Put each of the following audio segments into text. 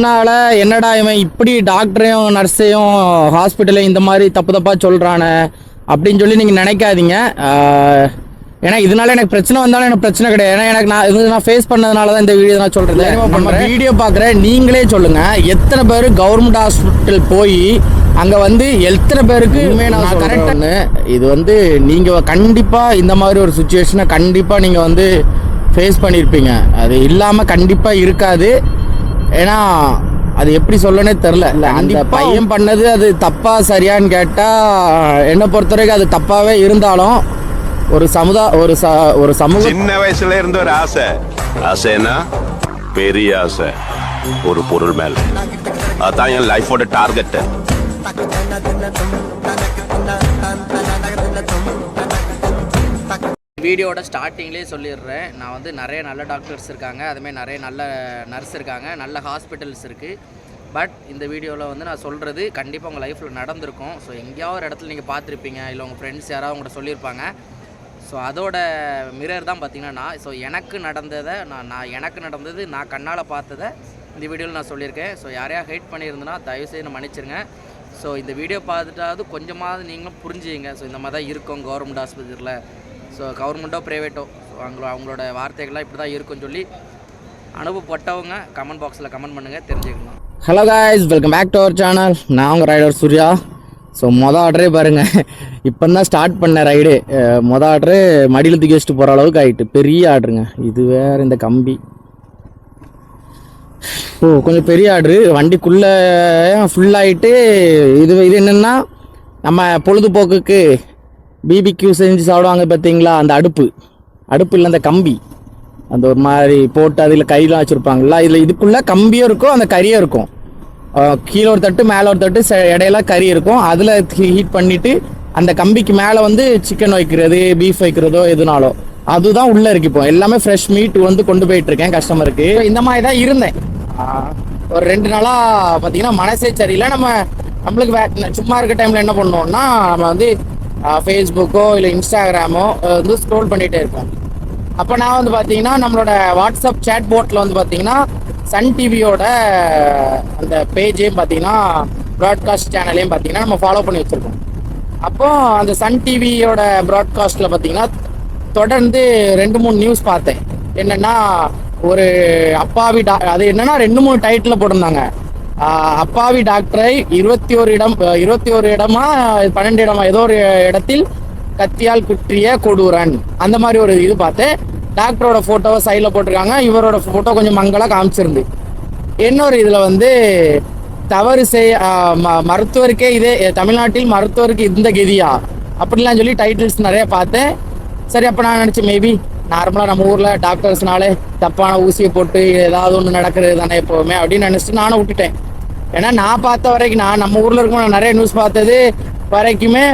அதனால என்னடா இவன் இப்படி டாக்டரையும் நர்ஸையும் ஹாஸ்பிட்டலையும் இந்த மாதிரி தப்பு தப்பாக சொல்கிறானே அப்படின்னு சொல்லி நீங்கள் நினைக்காதீங்க. ஏன்னா இதனால எனக்கு பிரச்சனை வந்தாலும் எனக்கு பிரச்சனை கிடையாது. ஏன்னா எனக்கு நான் ஃபேஸ் பண்ணதுனால தான் இந்த வீடியோ நான் சொல்கிறேன். நம்ம வீடியோ பார்க்குற நீங்களே சொல்லுங்கள், எத்தனை பேர் கவர்மெண்ட் ஹாஸ்பிட்டல் போய் அங்கே வந்து எத்தனை பேருக்கு நான் கரெக்டானு. இது வந்து நீங்கள் கண்டிப்பாக இந்த மாதிரி ஒரு சுச்சுவேஷனை கண்டிப்பாக நீங்கள் வந்து ஃபேஸ் பண்ணியிருப்பீங்க. அது இல்லாமல் கண்டிப்பாக இருக்காது. ஏன்னா அது எப்படி சொல்லனே தெரில. அந்த பையன் பண்ணது அது தப்பா சரியான்னு கேட்டால் என்னை பொறுத்த வரைக்கும் அது தப்பாகவே இருந்தாலும் ஒரு சமூக சின்ன வயசுல இருந்து ஒரு ஆசைன்னா பெரிய ஆசை ஒரு பொருள் மேல. அதான் என் லைஃபோட டார்கெட். வீடியோட ஸ்டார்டிங்லேயே சொல்லிடுறேன், நான் வந்து நிறைய நல்ல டாக்டர்ஸ் இருக்காங்க, அதுமாதிரி நிறைய நல்ல நர்ஸ் இருக்காங்க, நல்ல ஹாஸ்பிட்டல்ஸ் இருக்குது. பட் இந்த வீடியோவில் வந்து நான் சொல்கிறது கண்டிப்பாக உங்கள் லைஃப்பில் நடந்திருக்கும். ஸோ எங்கேயாவது ஒரு இடத்துல நீங்கள் பார்த்துருப்பீங்க, இல்லை உங்கள் ஃப்ரெண்ட்ஸ் யாராவது உங்கள்கிட்ட சொல்லியிருப்பாங்க. ஸோ அதோட மிரர் தான் பார்த்திங்கன்னா ஸோ எனக்கு நடந்ததை எனக்கு நடந்தது நான் கண்ணால் பார்த்ததை இந்த வீடியோவில் நான் சொல்லியிருக்கேன். ஸோ யாரையா ஹெல்ப் பண்ணியிருந்தேன்னா தயவுசெய்து மன்னிச்சிருங்க. ஸோ இந்த வீடியோ பார்த்துட்டாவது கொஞ்சமாவது நீங்களும் புரிஞ்சுங்க. ஸோ இந்த மாதிரி தான் இருக்கும் கவர்மெண்ட் ஹாஸ்பிட்டலில். ஸோ கவர்மெண்ட்டோ ப்ரைவேட்டோ அவங்களோட வார்த்தைகள்லாம் இப்படி தான் இருக்குன்னு சொல்லி அனுபவப்பட்டவங்க கமெண்ட் பாக்ஸில் கமெண்ட் பண்ணுங்கள், தெரிஞ்சுக்கலாம். Hello guys, welcome back to our channel. நான் உங்கள் ரைடர் சூர்யா. ஸோ ஆர்டரே பாருங்கள், இப்போ தான் ஸ்டார்ட் பண்ண ரைடு. ஆர்டரு மடியில் தூக்கி வச்சுட்டு போகிற அளவுக்கு ஆகிட்டு, பெரிய ஆர்டருங்க. இது வேறு இந்த கம்பி கொஞ்சம் பெரிய ஆர்டரு. வண்டிக்குள்ளே ஃபுல்லாகிட்டு இது என்னென்னா நம்ம பொழுதுபோக்குக்கு பிபிக்யூ செஞ்சு சாப்பிடுவாங்க பார்த்தீங்களா, அந்த அடுப்பு இல்லை அந்த கம்பி, அந்த ஒரு மாதிரி போட்டு அதில் கறிலாம் வச்சுருப்பாங்களா, இதில் இதுக்குள்ளே கம்பியும் இருக்கும் அந்த கறியும் இருக்கும். கீழே ஒரு தட்டு மேலே ஒரு தட்டு இடையில கறி இருக்கும். அதில் ஹீட் பண்ணிவிட்டு அந்த கம்பிக்கு மேலே வந்து சிக்கன் வைக்கிறது, பீஃப் வைக்கிறதோ எதுனாலும் அதுதான் உள்ளே இருக்கு. இப்போ எல்லாமே ஃப்ரெஷ் மீட் வந்து கொண்டு போயிட்டுருக்கேன் கஸ்டமருக்கு. இந்த மாதிரி தான் இருந்தேன் ஒரு 2 நாளாக. பார்த்தீங்கன்னா மனசே சரியில்லை. நம்மளுக்கு சும்மா இருக்க டைமில் என்ன பண்ணுவோம்னா நம்ம வந்து ஃபேஸ்புக்கோ இல்லை இன்ஸ்டாகிராமோ வந்து ஸ்க்ரோல் பண்ணிகிட்டே இருப்போம். அப்போ நான் வந்து பார்த்தீங்கன்னா நம்மளோட வாட்ஸ்அப் சேட் போர்ட்டில் வந்து பார்த்தீங்கன்னா சன் டிவியோட அந்த பேஜையும் பார்த்தீங்கன்னா ப்ராட்காஸ்ட் சேனலையும் பார்த்தீங்கன்னா நம்ம ஃபாலோ பண்ணி வச்சுருக்கோம். அப்போது அந்த சன் டிவியோட ப்ராட்காஸ்ட்டில் பார்த்தீங்கன்னா தொடர்ந்து 2-3 நியூஸ் பார்த்தேன். என்னென்னா ஒரு அப்பாவி அது என்னென்னா 2-3 டைட்டில் போட்டிருந்தாங்க. அப்பாவி டாக்டரை 21 இடமா 12 இடமா ஏதோ ஒரு இடத்தில் கத்தியால் குற்றிய கொடூரன், அந்த மாதிரி ஒரு இது பார்த்தேன். டாக்டரோட ஃபோட்டோவை சைடில் போட்டிருக்காங்க, இவரோட ஃபோட்டோ கொஞ்சம் மங்களாக காமிச்சிருந்து. இன்னொரு இதில் வந்து தவறு மருத்துவருக்கே இதே தமிழ்நாட்டில் மருத்துவருக்கு இந்த கதியா அப்படிலாம் சொல்லி டைட்டில்ஸ் நிறைய பார்த்தேன். சரி, அப்போ நான் நினச்சேன் மேபி நார்மலாக நம்ம ஊரில் டாக்டர்ஸ்னாலே தப்பான ஊசியை போட்டு ஏதாவது ஒன்று நடக்கிறது தானே எப்போவுமே அப்படின்னு நினச்சிட்டு நானும் விட்டுட்டேன். ஏன்னா நான் பார்த்த வரைக்கும் நம்ம ஊரில் இருக்கும் நான் நிறைய நியூஸ் பார்த்தது வரைக்குமே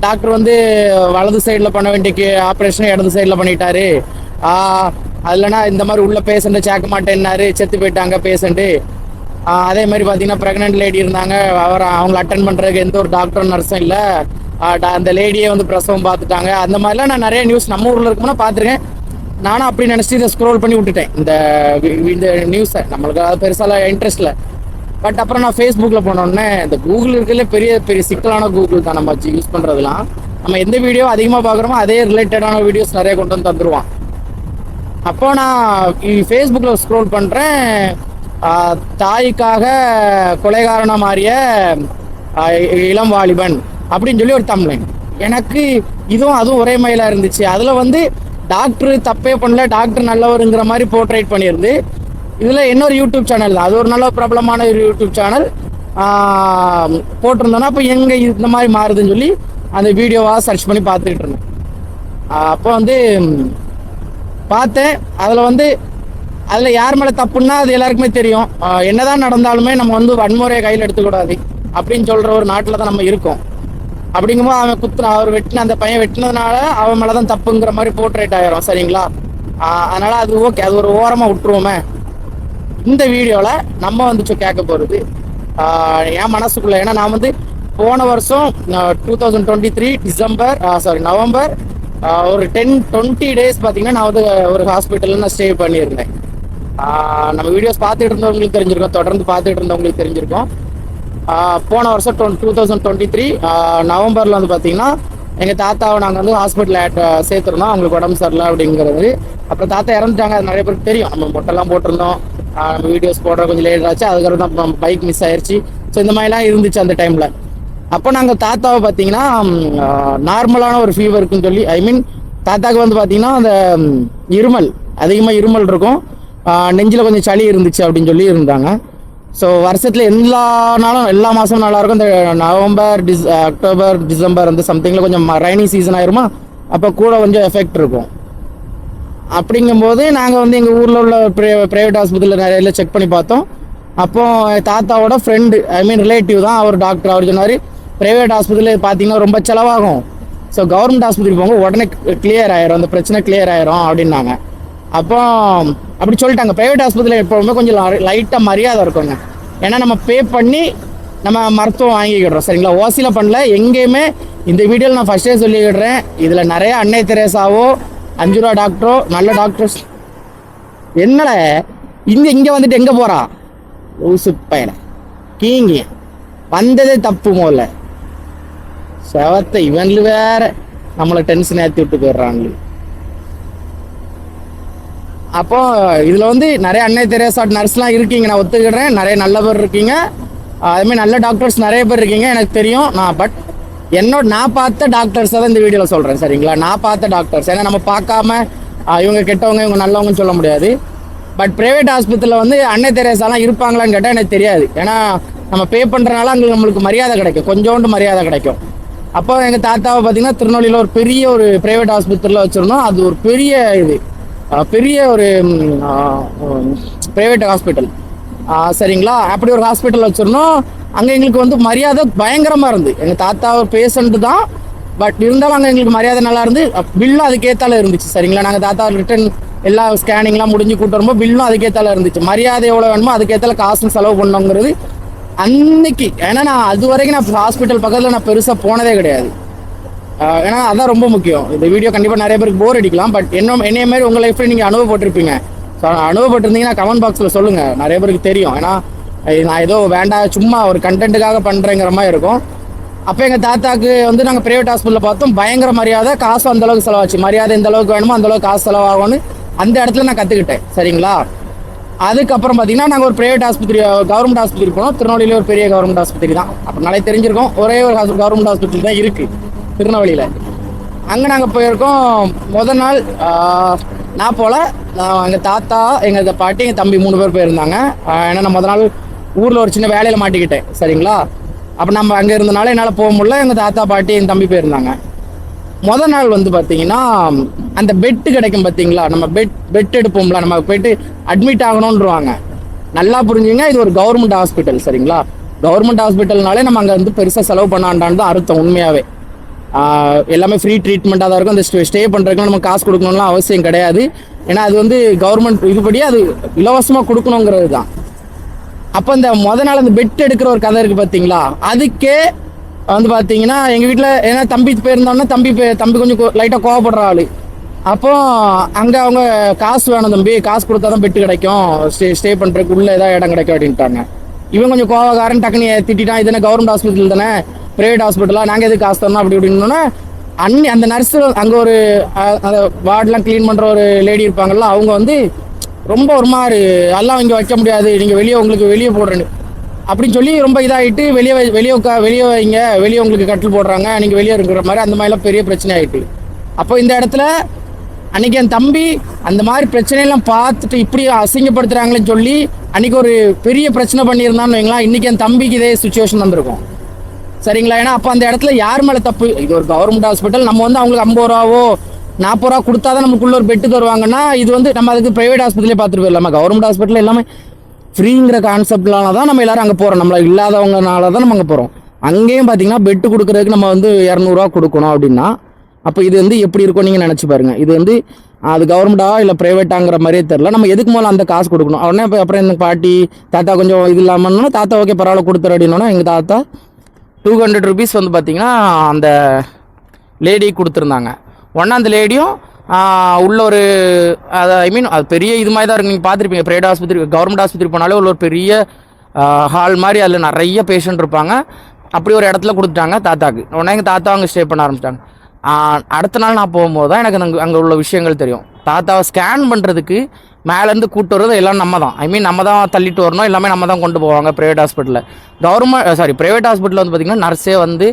டாக்டர் வந்து வலது சைடில் பண்ண வேண்டிய ஆப்ரேஷனை இடது சைடில் பண்ணிட்டாரு. அதுலனா இந்த மாதிரி உள்ள பேஷண்ட்டை சேர்க்க மாட்டேன்னாரு, செத்து போயிட்டாங்க பேஷண்ட்டு. அதே மாதிரி பார்த்தீங்கன்னா ப்ரெக்னென்ட் லேடி இருந்தாங்க, அவங்கள அட்டன் பண்ணுறதுக்கு எந்த ஒரு டாக்டர் நர்ஸும் இல்லை. அந்த லேடியே வந்து பிரசவம் பார்த்துட்டாங்க. அந்த மாதிரிலாம் நான் நிறைய நியூஸ் நம்ம ஊரில் இருக்கும்போது பார்த்துருக்கேன். நானும் அப்படி நினச்சிட்டு இதை ஸ்க்ரோல் பண்ணி விட்டுட்டேன் இந்த நியூஸை. நம்மளுக்கு அது பெருசாக இன்ட்ரெஸ்ட் இல்லை. பட் அப்புறம் நான் ஃபேஸ்புக்கில் போனோடனே இந்த கூகுள் இருக்கிறதுல பெரிய பெரிய சிக்கலான கூகுள் தான் நம்ம யூஸ் பண்ணுறதுலாம். நம்ம எந்த வீடியோ அதிகமாக பார்க்குறோமோ அதே ரிலேட்டடான வீடியோஸ் நிறைய கொண்டு வந்து தந்துடுவான். அப்போ நான் ஃபேஸ்புக்கில் ஸ்க்ரோல் பண்ணுறேன், தாய்க்காக கொலைகாரனாக மாறிய இளம் வாலிபன் அப்படின்னு சொல்லி ஒரு தம்ப்லைன். எனக்கு அதுவும் ஒரே மயிலாக இருந்துச்சு. அதில் வந்து டாக்டர் தப்பே பண்ணல, டாக்டர் நல்லவருங்கிற மாதிரி போர்ட்ரேட் பண்ணியிருந்து. இதில் இன்னொரு யூடியூப் சேனல் தான், அது ஒரு நல்ல பிரபலமான ஒரு யூடியூப் சேனல் போட்டிருந்தோன்னா அப்போ எங்கே இந்த மாதிரி மாறுதுன்னு சொல்லி அந்த வீடியோவாக சர்ச் பண்ணி பார்த்துக்கிட்டு இருந்தேன். அப்போ வந்து பார்த்தேன், அதில் யார் மேலே தப்புன்னா அது எல்லாருக்குமே தெரியும். என்னதான் நடந்தாலுமே நம்ம வந்து வன்முறையை கையில் எடுத்துக்கூடாது அப்படின்னு சொல்கிற ஒரு நாட்டில் தான் நம்ம இருக்கோம். அப்படிங்கும்போது அவன் அந்த பையன் வெட்டினதுனால அவன் மேலே தான் தப்புங்கிற மாதிரி போர்ட்ரேட் ஆகிரும். சரிங்களா? அதனால் அது ஓகே, அது ஒரு ஓரமாக விட்டுருவோமே. இந்த வீடியோவில் நம்ம வந்துச்சு கேட்க போகிறது என் மனசுக்குள்ளே. ஏன்னா நான் வந்து போன வருஷம் 2023 நவம்பர் ஒரு 10-20 டேஸ் பார்த்தீங்கன்னா நான் வந்து ஒரு ஹாஸ்பிட்டலில் நான் ஸ்டே பண்ணியிருந்தேன். நம்ம வீடியோஸ் பார்த்துட்டு இருந்தவங்களுக்கு தெரிஞ்சிருக்கோம், தொடர்ந்து பார்த்துட்டு இருந்தவங்களுக்கு தெரிஞ்சிருக்கோம். போன வருஷம் 2023 நவம்பரில் வந்து பார்த்தீங்கன்னா எங்கள் தாத்தாவை நாங்கள் வந்து ஹாஸ்பிட்டலில் சேர்த்துருந்தோம். அவங்களுக்கு உடம்பு சரியில்லை அப்படிங்கிறது. அப்புறம் தாத்தா இறந்துட்டாங்க, அது நிறைய பேருக்கு தெரியும். நம்ம மொட்டைலாம் போட்டிருந்தோம், நம்ம வீடியோஸ் போடுற கொஞ்சம் லேட் ஆச்சு. அதுக்கப்புறம் தான் நம்ம பைக் மிஸ் ஆயிடுச்சு. ஸோ இந்த மாதிரிலாம் இருந்துச்சு அந்த டைமில். அப்போ நாங்கள் தாத்தாவை பார்த்தீங்கன்னா நார்மலான ஒரு ஃபீவருக்குன்னு சொல்லி, ஐ மீன் தாத்தாவுக்கு வந்து பார்த்தீங்கன்னா அந்த இருமல், அதிகமாக இருமல் இருக்கும், நெஞ்சில் கொஞ்சம் சளி இருந்துச்சு அப்படின்னு சொல்லி இருந்தாங்க. ஸோ வருஷத்தில் எல்லா நாளும் எல்லா மாதமும் நல்லாயிருக்கும். இந்த நவம்பர், அக்டோபர், டிசம்பர் அந்த சம்திங்கில் கொஞ்சம் ரைனி சீசன் ஆயிருமா, அப்போ கூட கொஞ்சம் எஃபெக்ட் இருக்கும். அப்படிங்கும்போது நாங்கள் வந்து எங்கள் ஊரில் உள்ள ப்ரைவேட் ஹாஸ்பிட்டலில் நிறைய செக் பண்ணி பார்த்தோம். அப்போ தாத்தாவோட ஃப்ரெண்டு, ஐ மீன் ரிலேட்டிவ் தான் அவர் டாக்டர். அவர் சொன்னார், ப்ரைவேட் ஹாஸ்பிட்டலில் பார்த்தீங்கன்னா ரொம்ப செலவாகும், ஸோ கவர்மெண்ட் ஹாஸ்பிட்டல் போங்க, உடனே கிளியர் ஆயிரும், அந்த பிரச்சனை கிளியர் ஆயிரும் அப்படின்னாங்க. அப்போ அப்படி சொல்லிட்டாங்க. ப்ரைவேட் ஹாஸ்பிட்டலில் எப்போவுமே கொஞ்சம் லைட்டாக மரியாதை இருக்குங்க. ஏன்னா நம்ம பே பண்ணி நம்ம மருத்துவம் வாங்கிக்கிடுறோம், சரிங்களா? ஓசியில் பண்ணல எங்கேயுமே. இந்த வீடியோவில் நான் ஃபஸ்ட்டே சொல்லிக்கிடுறேன், இதில் நிறைய அன்னை தெரேசாவோ 5 ரூபா டாக்டரோ நல்ல டாக்டர்ஸ் என்னல இங்கே வந்துட்டு எங்கே போகிறா ஊசு பையனை கீங்க வந்ததே தப்பு. முதல்ல செவத்தை இவன்ல வேற நம்மளை டென்ஷன் ஏற்றி விட்டு போயிடுறாங்க. அப்போ இதில் வந்து நிறைய அன்னை தெரேசா நர்ஸ்லாம் இருக்கீங்க, நான் ஒத்துக்கிடுறேன். நிறைய நல்ல பேர் இருக்கீங்க, அதுமாதிரி நல்ல டாக்டர்ஸ் நிறைய பேர் இருக்கீங்க, எனக்கு தெரியும். பட் நான் பார்த்த டாக்டர்ஸை தான் இந்த வீடியோவில் சொல்கிறேன், சரிங்களா? நான் பார்த்த டாக்டர்ஸ். ஏன்னா நம்ம பார்க்காம இவங்க கெட்டவங்க இவங்க நல்லவங்கன்னு சொல்ல முடியாது. பட் ப்ரைவேட் ஹாஸ்பிட்டலில் வந்து அன்னை தெரேசாலாம் இருப்பாங்களான்னு கேட்டால் எனக்கு தெரியாது. ஏன்னா நம்ம பே பண்ணுறனால அங்கே நம்மளுக்கு மரியாதை கிடைக்கும், கொஞ்சோண்டு மரியாதை கிடைக்கும். அப்போ எங்கள் தாத்தாவை பார்த்தீங்கன்னா திருநெல்வேலியில் ஒரு பெரிய ஒரு ப்ரைவேட் ஹாஸ்பிட்டலில் வச்சுருந்தோம். அது ஒரு பெரிய ஒரு ப்ரைவேட் ஹாஸ்பிட்டல், சரிங்களா? அப்படி ஒரு ஹாஸ்பிட்டல் வச்சுருந்தோம். அங்கே எங்களுக்கு வந்து மரியாதை பயங்கரமாக இருந்து. எங்கள் தாத்தா ஒரு பேஷண்ட்டு தான், பட் இருந்தாலும் அங்கே எங்களுக்கு மரியாதை நல்லா இருந்து. பில்லும் அதுக்கேற்றால இருந்துச்சு, சரிங்களா? நாங்கள் தாத்தா ரிட்டன் எல்லா ஸ்கேனிங்லாம் முடிஞ்சு கூட்டு வரும்போது பில்லும் அதுக்கேற்றால இருந்துச்சு. மரியாதை எவ்வளோ வேணுமோ அதுக்கேற்றால காசும் செலவு பண்ணோங்கிறது அன்னைக்கு. ஏன்னா நான் அது வரைக்கும் நான் ஹாஸ்பிட்டல் பக்கத்தில் நான் பெருசாக போனதே கிடையாது. ஏன்னா அதான் ரொம்ப முக்கியம். இந்த வீடியோ கண்டிப்பாக நிறைய பேருக்கு போர் அடிக்கலாம், பட் என்னைய மாதிரி உங்கள் லைஃப்பில் நீங்கள் அனுபவப்பட்டிருப்பீங்க. ஸோ அனுபவப்பட்டிருந்தீங்கன்னா கமெண்ட் பாக்ஸில் சொல்லுங்கள், நிறைய பேருக்கு தெரியும். ஏன்னா நான் ஏதோ வேண்டாம் சும்மா ஒரு கண்டென்ட்டுக்காக பண்ணுறேங்கிற மாதிரி இருக்கும். அப்போ எங்கள் தாத்தாக்கு வந்து நாங்கள் ப்ரைவேட் ஹாஸ்பிட்டலில் பார்த்தோம், பயங்கர மரியாதை, காசு அந்தளவுக்கு செலவாச்சு. மரியாதை எந்த அளவுக்கு வேணுமோ அந்தளவுக்கு காசு செலவாகும்னு அந்த இடத்துல நான் கற்றுக்கிட்டேன், சரிங்களா? அதுக்கப்புறம் பார்த்தீங்கன்னா நாங்கள் ஒரு ப்ரைவேட் ஆஸ்பத்திரி, கவர்மெண்ட் ஆஸ்பத்திரி போனோம். திருநெல்வேலியில் ஒரு பெரிய கவர்மெண்ட் ஆஸ்பத்திரி தான். அப்போ நிறைய தெரிஞ்சிருக்கோம். ஒரே ஒரு கவர்மெண்ட் ஆஸ்பத்திரி தான் இருக்குது திருநெல்வேலியில். அங்கே நாங்கள் போயிருக்கோம். முதல் நாள் நான் போல் எங்கள் தாத்தா, எங்கள் பாட்டி, எங்கள் தம்பி 3 பேர் போயிருந்தாங்க. ஏன்னா நான் முதல் நாள் ஊரில் ஒரு சின்ன வேலையில் மாட்டிக்கிட்டேன், சரிங்களா? அப்போ நம்ம அங்கே இருந்தனால என்னால் போக முடியல. எங்கள் தாத்தா, பாட்டி, என் தம்பி போயிருந்தாங்க. முதல் நாள் வந்து பார்த்தீங்கன்னா அந்த பெட்டு கிடைக்கும் பார்த்தீங்களா, நம்ம பெட் எடுப்போம்ல, நம்ம போயிட்டு அட்மிட் ஆகணுன்றவாங்க. நல்லா புரிஞ்சுங்க, இது ஒரு கவர்மெண்ட் ஹாஸ்பிட்டல், சரிங்களா? கவர்மெண்ட் ஹாஸ்பிட்டல்னாலே நம்ம அங்கே வந்து பெருசாக செலவு பண்ணாண்டான்னு தான் அர்த்தம். உண்மையாகவே எல்லாமே ஃப்ரீ ட்ரீட்மெண்ட்டாக தான் இருக்கும். அந்த ஸ்டே பண்ணுறதுக்குலாம் நம்ம காசு கொடுக்கணும்லாம் அவசியம் கிடையாது. ஏன்னா அது வந்து கவர்மெண்ட் இதுபடி அது இலவசமாக கொடுக்கணுங்கிறது தான். அப்போ இந்த முதல் நாள் அந்த பெட் எடுக்கிற ஒரு கதை இருக்குது பார்த்தீங்களா, அதுக்கே வந்து பார்த்தீங்கன்னா எங்கள் வீட்டில் ஏன்னா தம்பி போயிருந்தோன்னா தம்பி கொஞ்சம் லைட்டாக கோவப்படுற ஆள். அப்போ அங்கே அவங்க காசு வேணும் தம்பி, காசு கொடுத்தா தான் பெட்டு கிடைக்கும், ஸ்டே பண்ணுறதுக்கு உள்ளே ஏதாவது இடம் கிடைக்கும் அப்படின்ட்டாங்க. இவன் கொஞ்சம் கோவக்காரன், டக்குனு திட்டான், இது என்ன கவர்மெண்ட் ஹாஸ்பிட்டல் தானே, ப்ரைவேட் ஹாஸ்பிட்டலாக நாங்கள் எதுக்கு காசு தரணும் அப்படி இப்படின்னோன்னா அந்த நர்ஸு அங்கே ஒரு அந்த வார்டெலாம் க்ளீன் பண்ணுற ஒரு லேடி இருப்பாங்கள்ல, அவங்க வந்து ரொம்ப ஒரு மாதிரி எல்லாம் இங்கே வைக்க முடியாது, நீங்கள் வெளியே உங்களுக்கு வெளியே போடுறேன்னு அப்படின்னு சொல்லி ரொம்ப இதாகிட்டு வெளியே வைங்க, வெளியே உங்களுக்கு கட்டில் போடுறாங்க, நீங்கள் வெளியே இருக்கிற மாதிரி அந்த மாதிரிலாம் பெரிய பிரச்சனை ஆகிட்டு. அப்போ இந்த இடத்துல அன்றைக்கி என் தம்பி அந்த மாதிரி பிரச்சனையெல்லாம் பார்த்துட்டு இப்படி அசிங்கப்படுத்துகிறாங்களேன்னு சொல்லி அன்றைக்கி ஒரு பெரிய பிரச்சனை பண்ணியிருந்தான்னு வைங்களா, இன்றைக்கி என் தம்பிக்கு இதே சுச்சுவேஷன் வந்திருக்கும், சரிங்களா? ஏன்னா அப்போ அந்த இடத்துல யார் மேலே தப்பு? இது ஒரு கவர்மெண்ட் ஹாஸ்பிட்டல், நம்ம வந்து அவங்களுக்கு 50 ரூபாவோ 40 ரூபா கொடுத்தா தான் நமக்குள்ள ஒரு பெட்டு தருவாங்கன்னா, இது வந்து நம்ம அதுக்கு ப்ரைவேட் ஹாஸ்பிட்டலே பார்த்துட்டு போயிடலாமா? கவர்மெண்ட் ஹாஸ்பிட்டல் எல்லாமே ஃப்ரீங்கிற கான்செப்ட்னால தான் நம்ம எல்லாரும் அங்கே போகிறோம், நம்மள இல்லாதவங்கனால தான் நம்ம அங்கே போகிறோம். அங்கேயும் பார்த்தீங்கன்னா பெட்டு கொடுக்குறதுக்கு நம்ம வந்து 200 ரூபா கொடுக்கணும் அப்படின்னா, அப்போ இது வந்து எப்படி இருக்கும் நீங்கள் நினச்சி பாருங்கள். இது வந்து அது கவர்மெண்ட்டா இல்லை ப்ரைவேட்டாங்கிற மாதிரியே தெரில. நம்ம எதுக்கு மேலே அந்த காசு கொடுக்கணும்? உடனே அப்புறம் எங்கள் பாட்டி தாத்தா கொஞ்சம் இது இல்லாமல்னா தாத்தா ஓகே பரவாயில்ல கொடுத்துரு அப்படின்னா எங்கள் தாத்தா 200 ருபீஸ் வந்து பார்த்திங்கன்னா அந்த லேடி கொடுத்துருந்தாங்க. உடனே அந்த லேடியும் உள்ள ஒரு அது ஐ மீன் அது பெரிய இது மாதிரி தான் இருக்குது. நீங்கள் பார்த்துருப்பீங்க ப்ரைவேட் ஆஸ்பத்திரி கவர்மெண்ட் ஆஸ்பத்திரி போனாலே ஒரு பெரிய ஹால் மாதிரி அதில் நிறைய பேஷண்ட் இருப்பாங்க. அப்படி ஒரு இடத்துல கொடுத்துட்டாங்க தாத்தாக்கு. உடனே எங்கள் தாத்தா அங்கே ஸ்டே பண்ண ஆரம்பிச்சிட்டாங்க. அடுத்த நாள் நான் போகும்போது தான் எனக்கு அங்கே உள்ள விஷயங்கள் தெரியும். தாத்தாவை ஸ்கேன் பண்ணுறதுக்கு மேலேருந்து கூட்டு வர்றது எல்லாம் நம்ம தான். ஐ மீன் நம்ம தான் தள்ளிட்டு வரணும், எல்லாமே நம்ம தான் கொண்டு போவாங்க ப்ரைவேட் ஹாஸ்பிட்டலில். ப்ரைவேட் ஹாஸ்பிட்டலில் வந்து பார்த்திங்கன்னா நர்ஸே வந்து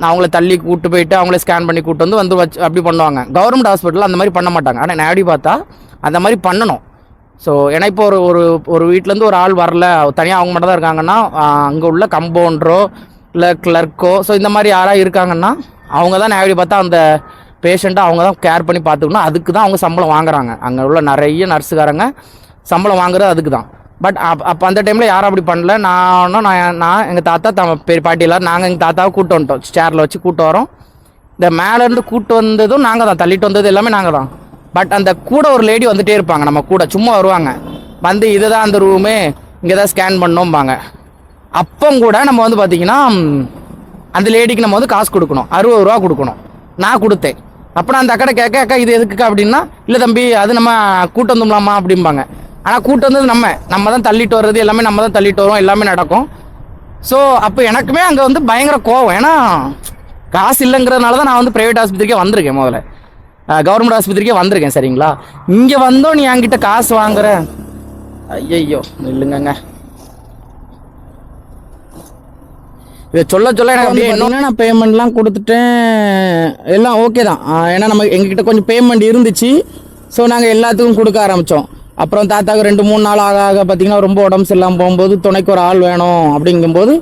அவங்கள தள்ளி கூட்டு போயிட்டு அவங்களே ஸ்கேன் பண்ணி கூட்டு வந்து வச்சு அப்படி பண்ணுவாங்க. கவர்மெண்ட் ஹாஸ்பிட்டலில் அந்த மாதிரி பண்ண மாட்டாங்க. ஆனால் நான் எப்படி பார்த்தா அந்த மாதிரி பண்ணணும். ஸோ ஏன்னா இப்போ ஒரு வீட்டிலேருந்து ஒரு ஆள் வரல, தனியாக அவங்க மட்டும் தான் இருக்காங்கன்னா அங்கே உள்ள கம்பவுண்டரோ இல்லை கிளர்க்கோ ஸோ இந்த மாதிரி யாராக இருக்காங்கன்னா அவங்க தான் நான் எப்படி பார்த்தா அந்த பேஷண்ட்டை அவங்க தான் கேர் பண்ணி பார்த்துக்கணும். அதுக்கு தான் அவங்க சம்பளம் வாங்குறாங்க. அங்கே உள்ள நிறைய நர்ஸுக்காரங்க சம்பளம் வாங்குறது அதுக்கு தான். பட் அப்போ அந்த டைமில் யாரும் அப்படி பண்ணல. நான் எங்கள் தாத்தா பெரிய பாட்டி எல்லோரும் நாங்கள் எங்கள் தாத்தாவை கூட்டு வந்துட்டோம். சேரில் வச்சு கூட்டு வரோம். இந்த மேலேருந்து கூட்டு வந்ததும் நாங்கள் தான், தள்ளிட்டு வந்தது எல்லாமே நாங்கள் தான். பட் அந்த கூட ஒரு லேடி வந்துகிட்டே இருப்பாங்க, நம்ம கூட சும்மா வருவாங்க. வந்து இதுதான் அந்த ரூமு, இங்கே தான் ஸ்கேன் பண்ணோம்பாங்க. அப்போ கூட நம்ம வந்து பார்த்திங்கன்னா அந்த லேடிக்கு நம்ம வந்து காசு கொடுக்கணும், 60 ரூபா கொடுக்கணும். நான் கொடுத்தேன். அப்போ நான் அந்த அக்கடை கேட்க இது எதுக்குக்கா அப்படின்னா, இல்லை தம்பி அது நம்ம கூட்டு வந்துடலாமா அப்படிம்பாங்க. ஆனால் கூட்டு வந்தது நம்ம தான் தள்ளிட்டு வர்றது, எல்லாமே நம்ம தான் தள்ளிட்டு வரோம், எல்லாமே நடக்கும். ஸோ அப்போ எனக்குமே அங்கே வந்து பயங்கர கோவம். ஏன்னா காசு இல்லைங்கிறதுனால தான் நான் வந்து ப்ரைவேட் ஆஸ்பத்திரிக்கே வந்திருக்கேன். முதல்ல கவர்மெண்ட் ஆஸ்பத்திரிக்கே வந்திருக்கேன். சரிங்களா, இங்கே வந்தோம் நீ என்கிட்ட காசு வாங்குற, ஐயோ இல்லைங்க. இதை சொல்ல எனக்கு அப்படியே என்னன்னா நான் பேமெண்ட்லாம் கொடுத்துட்டேன், எல்லாம் ஓகே தான். ஏன்னா நம்ம எங்ககிட்ட கொஞ்சம் பேமெண்ட் இருந்துச்சு. ஸோ நாங்கள் எல்லாத்துக்கும் கொடுக்க ஆரம்பித்தோம். அப்புறம் தாத்தாவுக்கு 2-3 நாள் ஆக பார்த்தீங்கன்னா ரொம்ப உடம்பு சரியில்லாமல் போகும்போது துணைக்கு ஒரு ஆள் வேணும் அப்படிங்கும்போது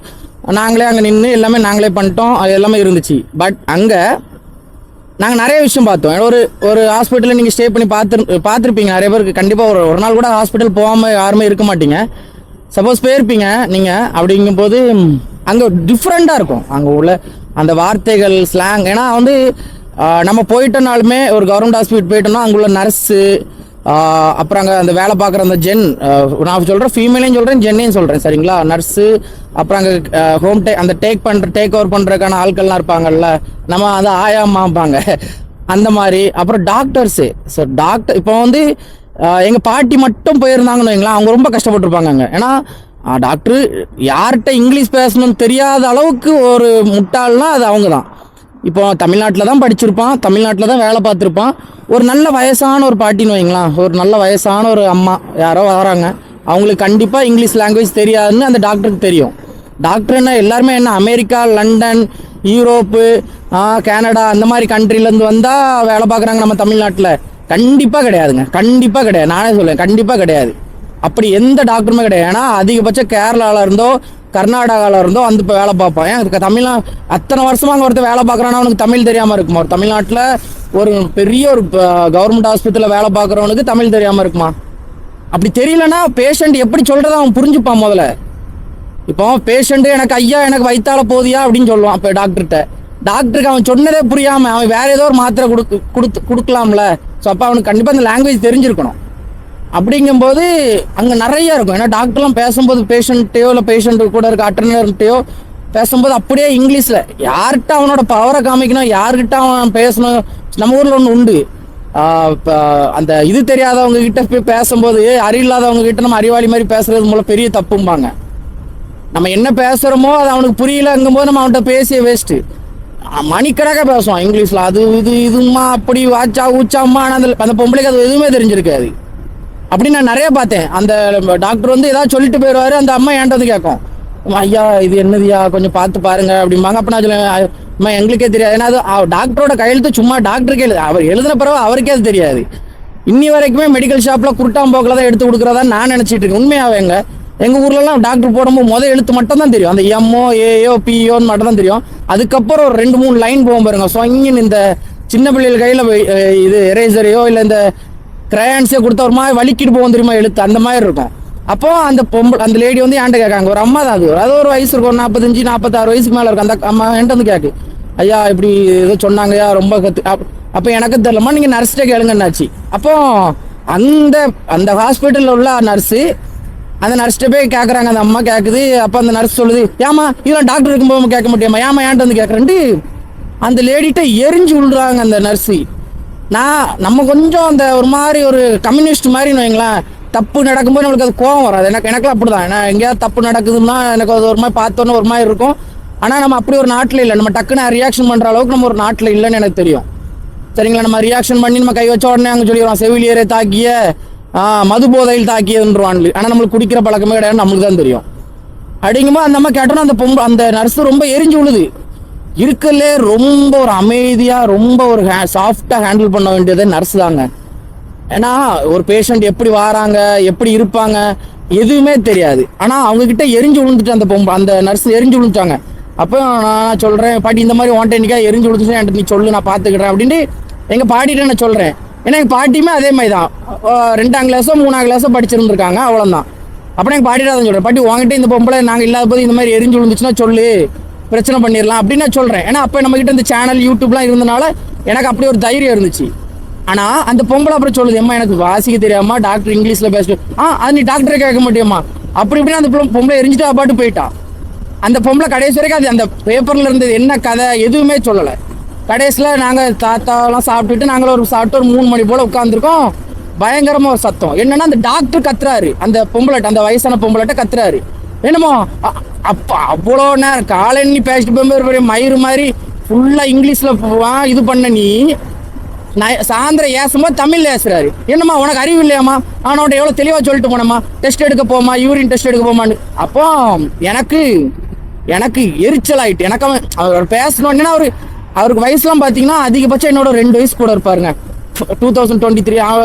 நாங்களே அங்கே நின்று எல்லாமே நாங்களே பண்ணிட்டோம். அது எல்லாமே இருந்துச்சு. பட் அங்கே நாங்கள் நிறைய விஷயம் பார்த்தோம். ஒரு ஹாஸ்பிட்டலில் நீங்கள் ஸ்டே பண்ணி பார்த்துருப்பீங்க. நிறைய பேருக்கு கண்டிப்பாக ஒரு நாள் கூட ஹாஸ்பிட்டல் போகாமல் யாருமே இருக்க மாட்டீங்க. சப்போஸ் போயிருப்பீங்க நீங்கள். அப்படிங்கும்போது அங்கே டிஃப்ரெண்ட்டாக இருக்கும் அங்கே உள்ள அந்த வார்த்தைகள் ஸ்லாங். ஏன்னா வந்து நம்ம போயிட்டோனாலுமே ஒரு கவர்மெண்ட் ஹாஸ்பிட்டல் போயிட்டோம்னா அங்கே உள்ள நர்ஸு, அப்புறம் அங்கே அந்த வேலை பார்க்குற அந்த நான் சொல்கிறேன் ஃபீமேலையும் சொல்கிறேன் ஜென்னையும் சொல்கிறேன். சரிங்களா, நர்ஸு, அப்புறம் அங்கே அந்த டேக் ஓவர் பண்ணுறதுக்கான ஆட்கள்லாம் இருப்பாங்கல்ல, நம்ம அந்த ஆயாமாப்பாங்க அந்த மாதிரி. அப்புறம் டாக்டர்ஸு. ஸோ டாக்டர் இப்போ வந்து எங்கள் பாட்டி மட்டும் போயிருந்தாங்கன்னு வைங்களா, அவங்க ரொம்ப கஷ்டப்பட்டுருப்பாங்க அங்கே. ஏன்னா டாக்டரு யார்கிட்ட இங்கிலீஷ் பேசணும்னு தெரியாத அளவுக்கு ஒரு முட்டாள்னா அது அவங்க தான். இப்போ தமிழ்நாட்டில் தான் படிச்சிருப்பான், தமிழ்நாட்டில் தான் வேலை பார்த்துருப்பான். ஒரு நல்ல வயசான ஒரு பாட்டின்னு வைங்களா, ஒரு நல்ல வயசான ஒரு அம்மா யாரோ வராங்க, அவங்களுக்கு கண்டிப்பாக இங்கிலீஷ் லாங்குவேஜ் தெரியாதுன்னு அந்த டாக்டருக்கு தெரியும். டாக்டர் என்ன எல்லாருமே என்ன அமெரிக்கா, லண்டன், யூரோப்பு, கனடா அந்த மாதிரி கண்ட்ரிலேருந்து வந்தால் வேலை பார்க்குறாங்க நம்ம தமிழ்நாட்டில்? கண்டிப்பாக கிடையாதுங்க, கண்டிப்பாக கிடையாது. நானே சொல்லுவேன், கண்டிப்பாக கிடையாது. அப்படி எந்த டாக்டருமே கிடையாது. ஏன்னா அதிகபட்சம் கேரளாவில் இருந்தோ கர்நாடகாவில் இருந்தோ வந்து இப்போ வேலை பார்ப்பான். ஏன் தமிழ்நாடு அத்தனை வருஷமாக அங்கே ஒருத்தர் வேலை பார்க்குறான்னா அவனுக்கு தமிழ் தெரியாமல் இருக்குமா? ஒரு தமிழ்நாட்டில் ஒரு பெரிய ஒரு கவர்மெண்ட் ஹாஸ்பிட்டலில் வேலை பார்க்குறவனுக்கு தமிழ் தெரியாமல் இருக்குமா? அப்படி தெரியலன்னா பேஷண்ட் எப்படி சொல்கிறத அவன் புரிஞ்சுப்பான். முதல்ல இப்போ பேஷண்ட்டு எனக்கு ஐயா எனக்கு வயிற்றால போதியா அப்படின்னு சொல்லுவான். இப்போ டாக்டருக்கு அவன் சொன்னதே புரியாமல் அவன் வேறு ஏதோ ஒரு மாத்திரை கொடுக்கலாம்ல. ஸோ அப்போ அவனுக்கு கண்டிப்பாக அந்த லாங்குவேஜ் தெரிஞ்சிருக்கணும். அப்படிங்கும்போது அங்கே நிறையா இருக்கும். ஏன்னா டாக்டர்லாம் பேசும்போது பேஷண்ட்டையோ இல்லை பேஷண்ட்டு கூட இருக்க அட்டர்னர்கிட்டையோ பேசும்போது அப்படியே இங்கிலீஷில் யார்கிட்ட அவனோட பவரை காமிக்கணும், யார்கிட்ட அவன் பேசணும். நம்ம ஊரில் ஒன்று உண்டு, இப்போ அந்த இது தெரியாதவங்க கிட்ட போய் பேசும்போது அறிவில்லாதவங்க கிட்ட நம்ம அறிவாளி மாதிரி பேசுறது மூலம் பெரிய தப்பும்பாங்க. நம்ம என்ன பேசுகிறோமோ அது அவனுக்கு புரியலங்கும்போது நம்ம அவன்கிட்ட பேசிய வேஸ்ட்டு. மணிக்கணக்காக பேசுவான் இங்கிலீஷில், அது இதுமா அப்படி வாச்சா ஊச்சாம்மா. ஆனால் அந்த பொம்பளைக்கு அது எதுவுமே தெரிஞ்சிருக்காது. அப்படி நான் நிறைய பார்த்தேன். அந்த டாக்டர் வந்து ஏதாவது சொல்லிட்டு போயிடுவார், அந்த அம்மா என்கிட்ட வந்து கேட்கும், ஐயா இது என்னதுயா கொஞ்சம் பார்த்து பாருங்க அப்படிம்பாங்க. அப்போ நான் சொல்லுவேன், அம்மா எங்களுக்கே தெரியாது. ஏன்னா அது டாக்டரோட கையெழுத்து சும்மா டாக்டருக்கே எழுது, அவர் எழுதின பிறகு அவருக்கே அது தெரியாது. இன்னி வரைக்குமே மெடிக்கல் ஷாப்பில் குருட்டாம்போக்கில் தான் எடுத்து கொடுக்குறதா நான் நினச்சிட்டு இருக்கேன். உண்மையாகவே எங்கள் ஊர்லலாம் டாக்டர் போடும்போது முதல் எழுத்து மட்டும் தான் தெரியும், அந்த எம்ஓ ஏஓ பிஓன்னு மட்டும் தான் தெரியும். அதுக்கப்புறம் ஒரு 2-3 லைன் போகும் பாருங்க. ஸோ இங்கே இந்த சின்ன பிள்ளைகள் கையில் இது எரேசரையோ இல்லை இந்த கிரையான்ஸே கொடுத்தா ஒரு மாதிரி வலிக்கிட்டு போகும் தெரியுமா எழுத்து, அந்த மாதிரி இருக்கும். அப்போ அந்த லேடி வந்து என்கிட்ட கேட்காங்க, ஒரு அம்மா தான் அது ஒரு வயசு இருக்கும், 45-46 வயசுக்கு மேலே இருக்கும். அந்த அம்மா என்கிட்ட வந்து கேட்கு, ஐயா இப்படி ஏதோ சொன்னாங்கய்யா ரொம்ப அப்போ எனக்கு தெரியலமா நீங்கள் நர்ஸ்கிட்ட கேளுங்கன்னாச்சு. அப்போ அந்த ஹாஸ்பிட்டலில் உள்ள நர்ஸு அந்த நர்ஸ்கிட்ட போய் கேட்குறாங்க, அந்த அம்மா கேட்குது. அப்போ அந்த நர்ஸ் சொல்லுது, ஏமா இதெல்லாம் டாக்டர் இருக்கும்போது கேட்க மாட்டியாமா, ஏமா ஏன்ட்டு வந்து கேட்குறேன்ட்டு அந்த லேடிகிட்ட எரிஞ்சு விழுறாங்க அந்த நர்ஸு. நம்ம கொஞ்சம் அந்த ஒரு மாதிரி ஒரு கம்யூனிஸ்ட் மாதிரின்னு வைங்களேன், தப்பு நடக்கும்போது நம்மளுக்கு அது கோவம் வராது. எனக்குலாம் அப்படிதான். ஏன்னா எங்கேயாவது தப்பு நடக்குதுன்னா எனக்கு அது ஒரு மாதிரி பார்த்தோன்னே ஒரு மாதிரி இருக்கும். ஆனால் நம்ம அப்படி ஒரு நாட்டில் இல்லை, நம்ம டக்குன்னு ரியாக்ஷன் பண்ணுற அளவுக்கு நம்ம ஒரு நாட்டில் இல்லைன்னு எனக்கு தெரியும். சரிங்களா, நம்ம ரியாக்ஷன் பண்ணி நம்ம கை வச்ச உடனே அங்கே சொல்லிடுவோம் செவிலியரை தாக்கிய மது போதையில் தாக்கியதுன்றான்ல. ஆனால் நம்மளுக்கு குடிக்கிற பழக்கமே கிடையாது, நம்மளுக்கு தான் தெரியும். அப்படிங்கும்போது அந்த அம்மா கேட்டோன்னா அந்த நர்ஸ் ரொம்ப எரிஞ்சு விழுது. இருக்கலே ரொம்ப ஒரு அமைதியாக ரொம்ப ஒரு சாஃப்டாக ஹேண்டில் பண்ண வேண்டியது நர்ஸ் தாங்க. ஏன்னா ஒரு பேஷண்ட் எப்படி வராங்க எப்படி இருப்பாங்க எதுவுமே தெரியாது. ஆனால் அவங்கக்கிட்ட எரிஞ்சு விழுந்துட்டு அந்த நர்ஸ் எரிஞ்சு விழுந்துட்டாங்க. அப்போ நான் சொல்கிறேன், பாட்டி இந்த மாதிரி ஒன்டெனிக்காக எரிஞ்சு விழுந்துச்சுன்னா என்கிட்ட நீ சொல்லு, நான் பார்த்துக்கிறேன் அப்படின்ட்டு எங்கள் பாட்டிகிட்ட நான் சொல்கிறேன். ஏன்னா எங்கள் பாட்டியுமே அதே மாதிரி தான் 2ஆம் கிளாஸோ 3ஆம் கிளாஸோ படிச்சிருந்துருக்காங்க, அவ்வளோதான். அப்புறம் எங்கள் பாட்டிகிட்ட தான் சொல்கிறேன், பாட்டி உங்ககிட்ட இந்த பொம்பளை நாங்கள் இல்லாத போது இந்த மாதிரி எரிஞ்சு விழுந்துச்சுன்னா சொல்லு, பிரச்சனை பண்ணிடலாம் அப்படின்னு நான் சொல்கிறேன். ஏன்னா அப்போ நம்மக்கிட்ட இந்த சேனல் யூடியூப்லாம் இருந்தனால எனக்கு அப்படி ஒரு தைரியம் இருந்துச்சு. ஆனால் அந்த பொம்பளை அப்புறம் சொல்லுது, அம்மா எனக்கு வாசிக்க தெரியாமா, டாக்டர் இங்கிலீஷில் பேச அது நீ டாக்டரை கேட்க மாட்டியம்மா அப்படி இப்படின்னு அந்த பொம்பளை எரிஞ்சுட்டு பாட்டு போயிட்டா. அந்த பொம்பளை கடைசி வரைக்கும் அது அந்த பேப்பரில் இருந்தது என்ன கதை எதுவுமே சொல்லலை. கடைசியில் நாங்கள் தாத்தாலாம் சாப்பிட்டுட்டு நாங்களும் ஒரு 3 மணி போல் உட்காந்துருக்கோம். பயங்கரமாக ஒரு சத்தம் என்னன்னா அந்த டாக்டர் கத்துறாரு, அந்த பொம்பளைட்ட அந்த வயசான பொம்பளைட்ட கத்துறாரு. என்னமோ அப்போ அவ்வளோ நேரம் காலை நீ பேசிட்டு போகும்போது மயிறு மாதிரி ஃபுல்லாக இங்கிலீஷில் இது பண்ண நீ சாயந்தரம் ஏசும்போது தமிழில் ஏசுறாரு. என்னம்மா உனக்கு அறிவு இல்லையாம்மா, ஆனால் அவன்கிட்ட எவ்வளோ தெளிவாக சொல்லிட்டு போனம்மா, டெஸ்ட் எடுக்க போமா, யூரின் டெஸ்ட் எடுக்க போமான்னு. அப்போ எனக்கு எரிச்சல் ஆகிட்டு. எனக்கு அவர் பேசணுன்னா அவருக்கு வயசுலாம் பார்த்தீங்கன்னா அதிகபட்சம் என்னோட 2 வயசு கூட இருப்பாருங்க. 2023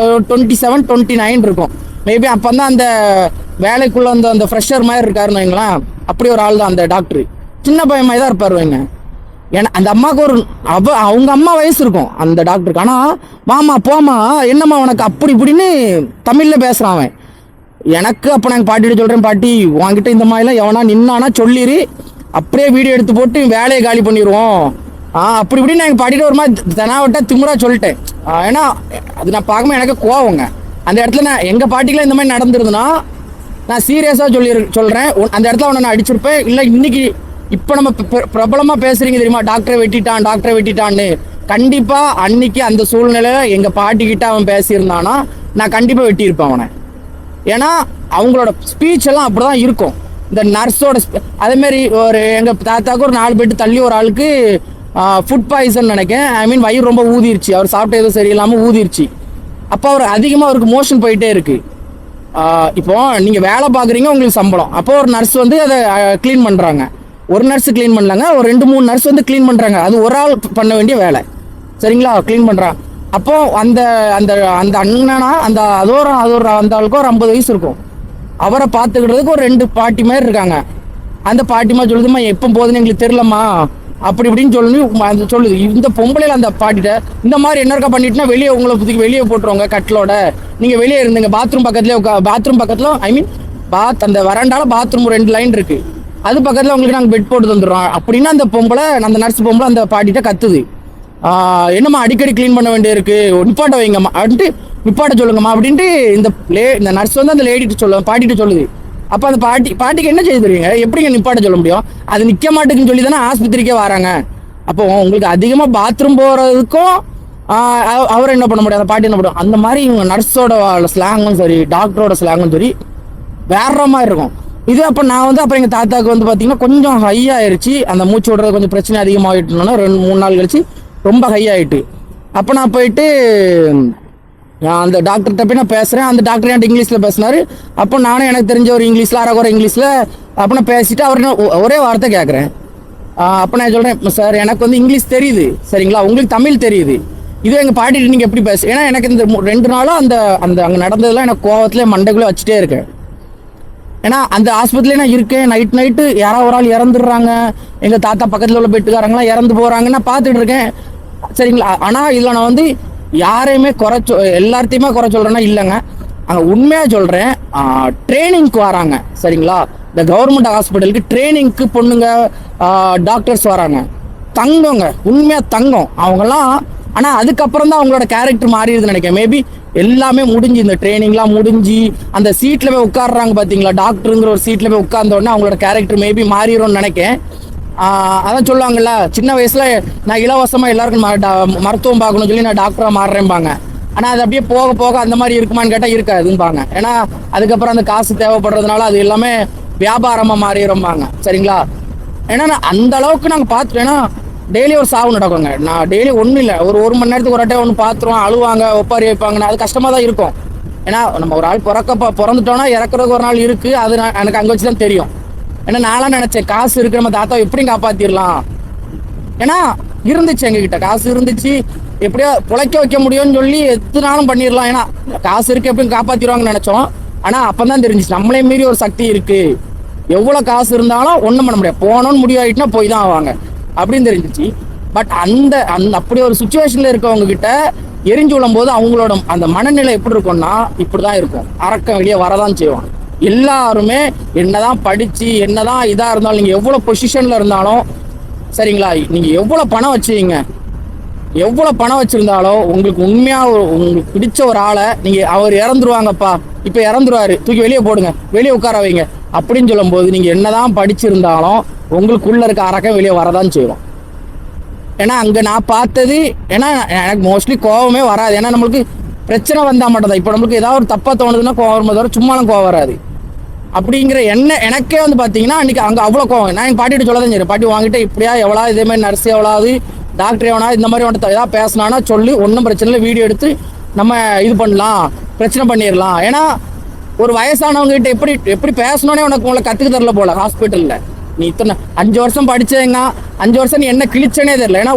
27 29 இருக்கும் மேபி. அப்போ தான் அந்த வேலைக்குள்ளே அந்த ஃப்ரெஷர் மாதிரி இருக்காருன்னு வைங்களேன். அப்படி ஒரு ஆள் தான் அந்த டாக்டர். சின்ன பையன் மாதிரி தான் இருப்பார் வைங்க. ஏன்னா அந்த அம்மாவுக்கு அவங்க அம்மா வயசு இருக்கும் அந்த டாக்டருக்கு. ஆனால் வாமா போமா என்னம்மா உனக்கு அப்படி இப்படின்னு தமிழில் பேசுகிறான் அவன். எனக்கு அப்போ நாங்கள் பாட்டிகிட்ட சொல்கிறேன், பாட்டி உங்ககிட்ட இந்த மாதிரிலாம் எவனா நின்னானா சொல்லிடு, அப்படியே வீடியோ எடுத்து போட்டு வேலையை காலி பண்ணிடுவோம் அப்படி இப்படின்னு எங்கள் பாட்டிகிட்ட ஒரு மாதிரி தெனாவட்டா திமுறா சொல்லிட்டேன். ஏன்னா அது நான் பார்க்கும்போது எனக்கு கோவங்க. அந்த இடத்துல நான் எங்கள் பாட்டிக்கெலாம் இந்த மாதிரி நடந்துருதுன்னா நான் சீரியஸாக சொல்கிறேன், அந்த இடத்துல அவனை நான் அடிச்சிருப்பேன். இல்லை இன்னைக்கு இப்போ நம்ம பிரபலமாக பேசுகிறீங்க தெரியுமா, டாக்டரை வெட்டிட்டான்னு. கண்டிப்பாக அன்னைக்கு அந்த சூழ்நிலையில் எங்கள் பாட்டிக்கிட்ட அவன் பேசியிருந்தானா நான் கண்டிப்பாக வெட்டியிருப்பேன் அவனை. ஏன்னா அவங்களோட ஸ்பீச் எல்லாம் அப்படி தான் இருக்கும். இந்த நர்ஸோட அதேமாரி ஒரு எங்கள் தாத்தாவுக்கு ஒரு 4 பேட்டு தள்ளி ஒரு ஆளுக்கு ஃபுட் பாய்சன் நினைக்கிறேன். ஐ மீன் வயிறு ரொம்ப ஊதிருச்சு, அவர் சாப்பிட்ட எதுவும் சரியில்லாமல் ஊதிருச்சு. அப்போ அவர் அதிகமாக அவருக்கு மோஷன் போயிட்டே இருக்குது. இப்போ நீங்கள் வேலை பார்க்குறீங்க, உங்களுக்கு சம்பளம். அப்போ ஒரு நர்ஸ் வந்து அதை க்ளீன் பண்ணுறாங்க. ஒரு நர்ஸ் க்ளீன் பண்ணலாங்க, ஒரு 2-3 நர்ஸ் வந்து க்ளீன் பண்ணுறாங்க. அது ஒரு ஆள் பண்ண வேண்டிய வேலை, சரிங்களா, க்ளீன் பண்ணுறாங்க. அப்போது அந்த அந்த அந்த அண்ணனா அந்த அந்த ஆளுக்கு ஒரு 50 வயசு இருக்கும். அவரை பார்த்துக்கிட்டதுக்கு ஒரு 2 பாட்டி மாதிரி இருக்காங்க. அந்த பாட்டிமா சொல்லுதுமா எப்போ போகுதுன்னு எங்களுக்கு தெரிலம்மா அப்படி இப்படின்னு சொல்லுது. இந்த பொம்பளையில் அந்த பாட்டிட்ட இந்த மாதிரி என்ன இருக்கா பண்ணிட்டுனா உங்களை புதுக்கி வெளியே போட்டுருவாங்க கட்டிலோட, நீங்கள் வெளியே இருந்துங்க பாத்ரூம் பக்கத்தில் ஐ மீன் அந்த வராண்டால பாத்ரூம் 2 லைன் இருக்குது, அது பக்கத்தில் உங்களுக்கு நாங்கள் பெட் போட்டு தந்துடுறோம் அப்படின்னு அந்த நர்ஸ் பொம்பளை அந்த பாட்டிகிட்ட கத்துது. என்னம்மா அடிக்கடி க்ளீன் பண்ண வேண்டிய இருக்குது, நிப்பாட்ட வைங்கம்மா அப்படின்ட்டு நிப்பாட்ட சொல்லுங்கம்மா அப்படின்ட்டு இந்த நர்ஸ் வந்து அந்த லேடிட்டு பாட்டிகிட்ட சொல்லுது. அப்போ அந்த பாட்டிக்கு என்ன செய்ய தெரியுங்க, எப்படிங்க நிப்பாட்ட சொல்ல முடியும், அது நிற்க மாட்டேங்குன்னு சொல்லி தானே ஆஸ்பத்திரிக்கே வராங்க. அப்போ உங்களுக்கு அதிகமாக பாத்ரூம் போகிறதுக்கும் அவர் என்ன பண்ண முடியும், அந்த பாட்டி என்ன பண்ணுவோம். அந்த மாதிரி இவங்க நர்ஸோட ஸ்லாங்கும் சரி டாக்டரோட ஸ்லாங்கும் சரி வேற மாதிரி இருக்கும். இது அப்போ நான் வந்து அப்புறம் எங்கள் தாத்தாவுக்கு வந்து பார்த்தீங்கன்னா கொஞ்சம் ஹை ஆயிடுச்சு, அந்த மூச்சு விடுறது கொஞ்சம் பிரச்சனை அதிகமாகிட்டுனா 2-3 நாள் கழிச்சு ரொம்ப ஹை ஆகிட்டு. அப்போ நான் போயிட்டு அந்த டாக்டர்கிட்ட போய் நான் பேசுகிறேன். அந்த டாக்டர் என்கிட்ட இங்கிலீஷில் பேசினார். அப்போ நானும் எனக்கு தெரிஞ்ச ஒரு இங்கிலீஷில் அரைக்குறை இங்கிலீஷில் அப்போ நான் பேசிட்டு அவர் ஒரே வார்த்தை கேட்குறேன். அப்போ நான் சொல்கிறேன், சார் எனக்கு வந்து இங்கிலீஷ் தெரியுது சரிங்களா, உங்களுக்கு தமிழ் தெரியுது, இது எங்கள் பாட்டிட்டு நீங்கள் எப்படி பேசு. ஏன்னா எனக்கு இந்த 2 நாளும் அந்த அங்கே நடந்ததெல்லாம் எனக்கு கோவத்தில் மண்டைக்குள்ளே வச்சுட்டே இருக்கேன். ஏன்னா அந்த ஆஸ்பத்திரியில நான் இருக்கேன், நைட்டு யாராவது ஒரு ஆள் இறந்துடுறாங்க, எங்கள் தாத்தா பக்கத்தில் உள்ள பெட்டுக்காரங்களாம் இறந்து போகிறாங்கன்னு நான் பார்த்துட்டு இருக்கேன் சரிங்களா. ஆனால் இதில் நான் வந்து யாரையுமே எல்லாத்தையுமே குறை சொல்கிறேன்னா இல்லைங்க, அங்கே உண்மையாக சொல்கிறேன். ட்ரைனிங்க்கு வராங்க சரிங்களா, இந்த கவர்மெண்ட் ஹாஸ்பிட்டலுக்கு ட்ரைனிங்க்கு பொண்ணுங்க டாக்டர்ஸ் வராங்க, தங்கங்க உண்மையாக தங்கம் அவங்கெல்லாம். ஆனால் அதுக்கப்புறம் தான் அவங்களோட கேரக்டர் மாறிடுதுன்னு நினைக்கிறேன். மேபி எல்லாமே முடிஞ்சு இந்த ட்ரைனிங்லாம் முடிஞ்சு அந்த சீட்டில் போய் உட்காடுறாங்க பார்த்தீங்களா, டாக்டருங்கிற ஒரு சீட்டில் போய் உட்கார்ந்த உடனே அவங்களோட கேரக்டர் மேபி மாறிடும்னு நினைக்கிறேன். அதான் சொல்லுவாங்கல்ல, சின்ன வயசுல நான் இலவசமா எல்லாருக்கும் மருத்துவம் பார்க்கணும்னு சொல்லி நான் டாக்டரா மாறுறேன்பாங்க. ஆனா அது அப்படியே போக போக அந்த மாதிரி இருக்குமான்னு கேட்டா இருக்காதும்பாங்க. ஏன்னா அதுக்கப்புறம் அந்த காசு தேவைப்படுறதுனால அது எல்லாமே வியாபாரமா மாறிடும்பாங்க. சரிங்களா? ஏன்னா அந்த அளவுக்கு நாங்கள் பார்த்துட்டோம். ஏன்னா டெய்லி ஒரு சாவு நடக்குங்க. நான் டெய்லி ஒன்றும் இல்லை, ஒரு மணி நேரத்துக்கு ஒரு ஒன்று பார்த்துருவோம், அழுவாங்க, ஒப்பாரி வைப்பாங்கன்னா அது கஷ்டமா தான் இருக்கும். ஏன்னா நம்ம ஒரு ஆள் பிறந்துட்டோம்னா இறக்குறதுக்கு ஒரு நாள் இருக்கு. அது எனக்கு அங்கே வச்சு தான் தெரியும். ஏன்னா நான்லாம் நினைச்சேன் காசு இருக்கு, நம்ம தாத்தாவை எப்படி காப்பாத்திடலாம். ஏன்னா இருந்துச்சு, எங்ககிட்ட காசு இருந்துச்சு, எப்படியோ பிழைக்க வைக்க முடியும்னு சொல்லி எத்தனாலும் பண்ணிடலாம். ஏன்னா காசு இருக்கு, எப்படியும் காப்பாத்திடுவாங்கன்னு நினைச்சோம். ஆனா அப்பதான் தெரிஞ்சிச்சு நம்மளே மீறி ஒரு சக்தி இருக்கு. எவ்வளவு காசு இருந்தாலும் ஒண்ணும் பண்ண முடியாது, போனோன்னு முடிவாயிட்டுனா போய் தான் ஆவாங்க அப்படின்னு தெரிஞ்சிச்சு. பட் அந்த அப்படி ஒரு சுச்சுவேஷன்ல இருக்கவங்க கிட்ட எரிஞ்சு விழும் போது அவங்களோட அந்த மனநிலை எப்படி இருக்கும்னா இப்படிதான் இருக்கும். அரக்கம் வெளியே வரதான் செய்வான். எல்லாருமே என்னதான் படிச்சு என்னதான் இதா இருந்தாலும், நீங்க எவ்வளவு பொசிஷன்ல இருந்தாலும் சரிங்களா, நீங்க எவ்வளவு பணம் வச்சுங்க, எவ்வளவு பணம் வச்சிருந்தாலும் உங்களுக்கு உண்மையா உங்களுக்கு பிடிச்ச ஒரு ஆளை நீங்க அவர் இறந்துருவாங்கப்பா, இப்ப இறந்துருவாரு, தூக்கி வெளியே போடுங்க, வெளியே உட்கார வைங்க அப்படின்னு சொல்லும் போது நீங்க என்னதான் படிச்சிருந்தாலும் உங்களுக்குள்ள இருக்க அரக்கம் வெளியே வரதான் செய்வோம். ஏன்னா அங்க நான் பார்த்தது, ஏன்னா எனக்கு மோஸ்ட்லி கோவமே வராது. ஏன்னா நம்மளுக்கு பிரச்சனை வந்தா மட்டும் தான். இப்போ நம்மளுக்கு ஏதாவது ஒரு தப்பா தோணுதுன்னா கோவம் வரும்போது தவிர சும்மாலாம் கோவம் வராது. அப்படிங்கிற எனக்கே வந்து பார்த்தீங்கன்னா அன்றைக்கி அங்கே அவ்வளோ கோவம். நான் எங்கள் பாட்டிகிட்ட சொல்ல தான் சரி, பாட்டி வாங்கிட்டு இப்படியா எவ்வளோ இதேமாதிரி நர்ஸ் எவ்வளோது டாக்டர் எவனா இந்த மாதிரி வந்துட்டு ஏதாவது பேசினானா சொல்லி ஒன்றும் பிரச்சனை இல்லை, வீடியோ எடுத்து நம்ம இது பண்ணலாம், பிரச்சனை பண்ணிடலாம். ஏன்னா ஒரு வயசானவங்ககிட்ட எப்படி பேசணுன்னே உங்களை கற்றுக்க தரல போல ஹாஸ்பிட்டலில். நீ இத்தனை 5 வருஷம் படித்தேங்க, 5 வருஷம் நீ என்ன கிழிச்சனே தெரியல. ஏன்னா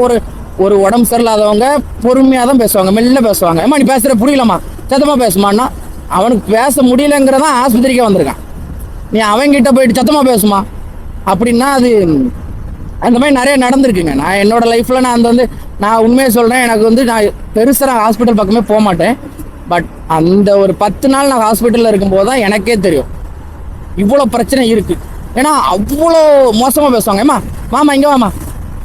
ஒரு உடம்பு சரியில்லாதவங்க பொறுமையாக தான் பேசுவாங்க, மெல்ல பேசுவாங்க. ஏமா நீ பேசுகிற புரியலம்மா, சத்தமாக பேசுமான்னா அவனுக்கு பேச முடியலங்கிறதான் ஆஸ்பத்திரிக்கே வந்திருக்கான். நீ அவங்கிட்ட போயிட்டு சத்தமாக பேசுமா அப்படின்னா அது அந்த மாதிரி நிறைய நடந்திருக்குங்க. நான் என்னோட லைஃப்பில் நான் உண்மையை சொல்கிறேன், எனக்கு நான் பெருசாக ஹாஸ்பிட்டல் பக்கமே போக மாட்டேன். பட் அந்த ஒரு 10 நாள் நான் ஹாஸ்பிட்டலில் இருக்கும்போது தான் எனக்கே தெரியும் இவ்வளோ பிரச்சனை இருக்குது. ஏன்னா அவ்வளோ மோசமாக பேசுவாங்க. ஏமா மாமா இங்கே வாமா,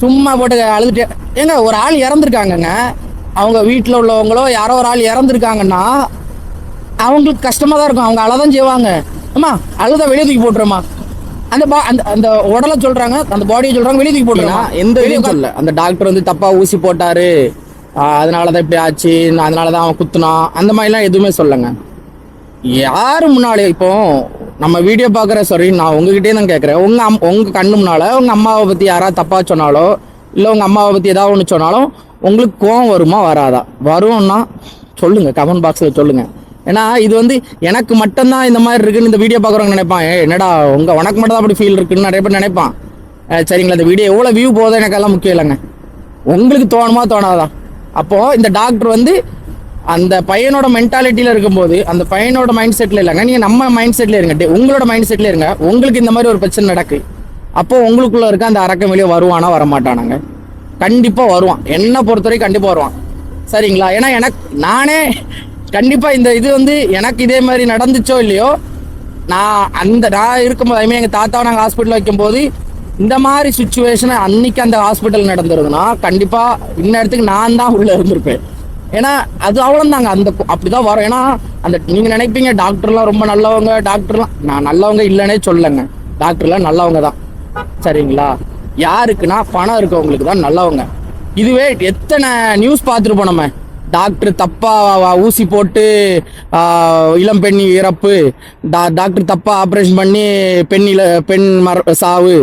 சும்மா போட்டு அழுதுட்டு ஏங்க ஒரு ஆள் இறந்துருக்காங்கங்க, அவங்க வீட்டில் உள்ளவங்களோ யாரோ ஒரு ஆள் இறந்துருக்காங்கன்னா அவங்களுக்கு கஷ்டமாக தான் இருக்கும், அவங்க அழதான் செய்வாங்க. அம்மா அழுத வெளியே தூக்கி போட்டுருமா, அந்த உடலை சொல்றாங்க, அந்த பாடியை சொல்றாங்க வெளியே தூக்கி போட்டுருமா. எந்த வெளியும் சொல்ல அந்த டாக்டர் தப்பா ஊசி போட்டாரு, அதனாலதான் இப்படி ஆச்சு, அதனாலதான் அவன் குத்துனான், அந்த மாதிரிலாம் எதுவுமே சொல்லுங்க. யாரு முன்னாடி இப்போ நம்ம வீடியோ பார்க்குற சாரி நான் உங்ககிட்டே தான் கேட்குறேன், உங்க கண்ணு முன்னால உங்க அம்மாவை பத்தி யாராவது தப்பா சொன்னாலோ இல்லை உங்க அம்மாவை பத்தி ஏதாவது ஒன்று சொன்னாலும் உங்களுக்கு கோவம் வருமா வராதா? வரும்னா சொல்லுங்க, கமெண்ட் பாக்ஸில் சொல்லுங்க. ஏன்னா இது எனக்கு மட்டும்தான் இந்த மாதிரி இருக்குன்னு இந்த வீடியோ பார்க்குறவங்க நினைப்பான், என்னடா உனக்கு மட்டும் தான் அப்படி ஃபீல் இருக்குன்னு நிறைய பேர் நினைப்பான். சரிங்களா, இந்த வீடியோ எவ்வளோ வியூ போதோ எனக்கெல்லாம் முக்கியம் இல்லைங்க, உங்களுக்கு தோணுமா தோணாதான். அப்போது இந்த டாக்டர் அந்த பையனோட மென்டாலிட்டியில் இருக்கும்போது அந்த பையனோட மைண்ட் செட்டில் இல்லைங்க, நீங்கள் நம்ம மைண்ட் செட்டில் இருங்க, உங்களோட மைண்ட் செட்டில் இருங்க. உங்களுக்கு இந்த மாதிரி ஒரு பிரச்சனை நடக்கு, அப்போது உங்களுக்குள்ளே இருக்க அந்த அரக்கம் வெளியே வருவானா வரமாட்டானாங்க? கண்டிப்பாக வருவான், என்னை பொறுத்தவரைக்கும் கண்டிப்பாக வருவான். சரிங்களா? ஏன்னா நானே கண்டிப்பாக இது எனக்கு இதே மாதிரி நடந்துச்சோ இல்லையோ, நான் இருக்கும்போது ஐ மீன் எங்கள் தாத்தாவை நாங்கள் ஹாஸ்பிட்டலில் வைக்கும்போது இந்த மாதிரி சுச்சுவேஷனை அன்னைக்கு அந்த ஹாஸ்பிட்டல் நடந்துருதுன்னா கண்டிப்பாக இந்நேரத்துக்கு நான் தான் உள்ளே இருந்திருப்பேன். ஏன்னா அது அவ்வளோந்தாங்க, அப்படிதான் வரும். ஏன்னா நீங்கள் நினைப்பீங்க டாக்டர்லாம் ரொம்ப நல்லவங்க, டாக்டர்லாம் நான் நல்லவங்க இல்லைன்னே சொல்லலைங்க, டாக்டர்லாம் நல்லவங்க தான். சரிங்களா? யாருக்குன்னா பணம் இருக்கவங்களுக்கு தான் நல்லவங்க. இதுவே எத்தனை நியூஸ் பார்த்துருப்போம் நம்ம, டாக்டர் தப்பா ஊசி போட்டு இளம் பெண் இறப்பு, டாக்டர் தப்பா ஆப்ரேஷன் பண்ணி பெண் சாவு,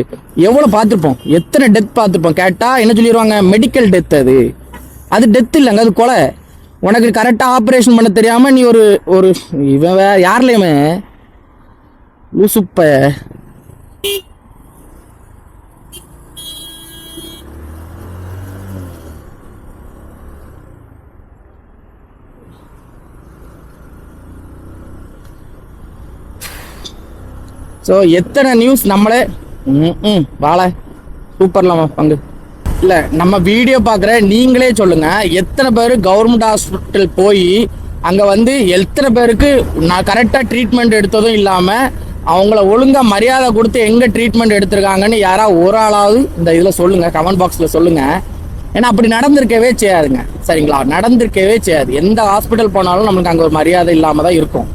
எவ்வளோ பார்த்துருப்போம், எத்தனை டெத் பார்த்துருப்போம். கேட்டால் என்ன சொல்லிடுவாங்க, மெடிக்கல் டெத். அது டெத் இல்லைங்க, அது கொலை. உனக்கு கரெக்டாக ஆப்ரேஷன் பண்ண தெரியாமல் நீ ஒரு இவன் யார்லையுமே லூசுப்ப ஸோ எத்தனை நியூஸ் நம்மளே வாழ சூப்பர்லாமா பங்கு இல்லை. நம்ம வீடியோ பார்க்குற நீங்களே சொல்லுங்கள், எத்தனை பேர் கவர்மெண்ட் ஹாஸ்பிட்டல் போய் அங்கே எத்தனை பேருக்கு நான் கரெக்டாக ட்ரீட்மெண்ட் எடுத்ததும் இல்லாமல் அவங்கள ஒழுங்காக மரியாதை கொடுத்து எங்கே ட்ரீட்மெண்ட் எடுத்திருக்காங்கன்னு யாராவது ஒரு ஆளாவது இந்த இதில் சொல்லுங்கள், கமெண்ட் பாக்ஸில் சொல்லுங்கள். ஏன்னா அப்படி நடந்திருக்கவே செய்யாதுங்க. சரிங்களா? நடந்திருக்கவே செய்யாது. எந்த ஹாஸ்பிட்டல் போனாலும் நம்மளுக்கு அங்கே ஒரு மரியாதை இல்லாமல் தான் இருக்கும்.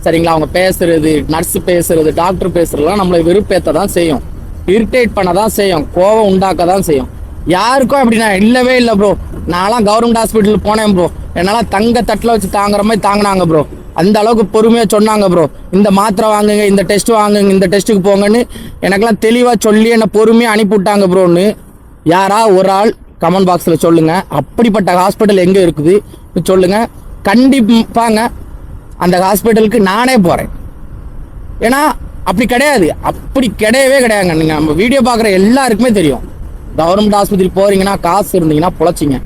சரிங்களா? அவங்க பேசுறது, நர்ஸ் பேசுறது, டாக்டர் பேசுறதுலாம் நம்மளை வெறுப்பேற்ற தான் செய்யும். இரிட்டேட் பண்ண தான் செய்யும், கோவம் உண்டாக்க தான் செய்யும். யாருக்கும் அப்படின்னா இல்லவே இல்லை ப்ரோ. நான்லாம் கவர்மெண்ட் ஹாஸ்பிட்டல் போனேன் ப்ரோ, என்னால் தங்க தட்டில் வச்சு தாங்குற மாதிரி தாங்கினாங்க ப்ரோ. அந்த அளவுக்கு பொறுமையாக சொன்னாங்க ப்ரோ. இந்த மாத்திரை வாங்குங்க, இந்த டெஸ்ட் வாங்குங்க, இந்த டெஸ்ட்டுக்கு போங்கன்னு எனக்கெல்லாம் தெளிவாக சொல்லி என்னை பொறுமையாக அனுப்பிவிட்டாங்க ப்ரோன்னு யாரா ஒரு ஆள் கமெண்ட் பாக்ஸில் சொல்லுங்கள். அப்படிப்பட்ட ஹாஸ்பிட்டல் எங்கே இருக்குது சொல்லுங்கள். கண்டிப்பாங்க அந்த ஹாஸ்பிட்டலுக்கு நானே போகிறேன். ஏன்னா அப்படி கிடையாது, அப்படி கிடையவே கிடையாதுங்க. நீங்கள் நம்ம வீடியோ பார்க்குற எல்லாருக்குமே தெரியும், கவர்மெண்ட் ஆஸ்பத்திரி போகிறீங்கன்னா காசு இருந்தீங்கன்னா பொழைச்சிங்க.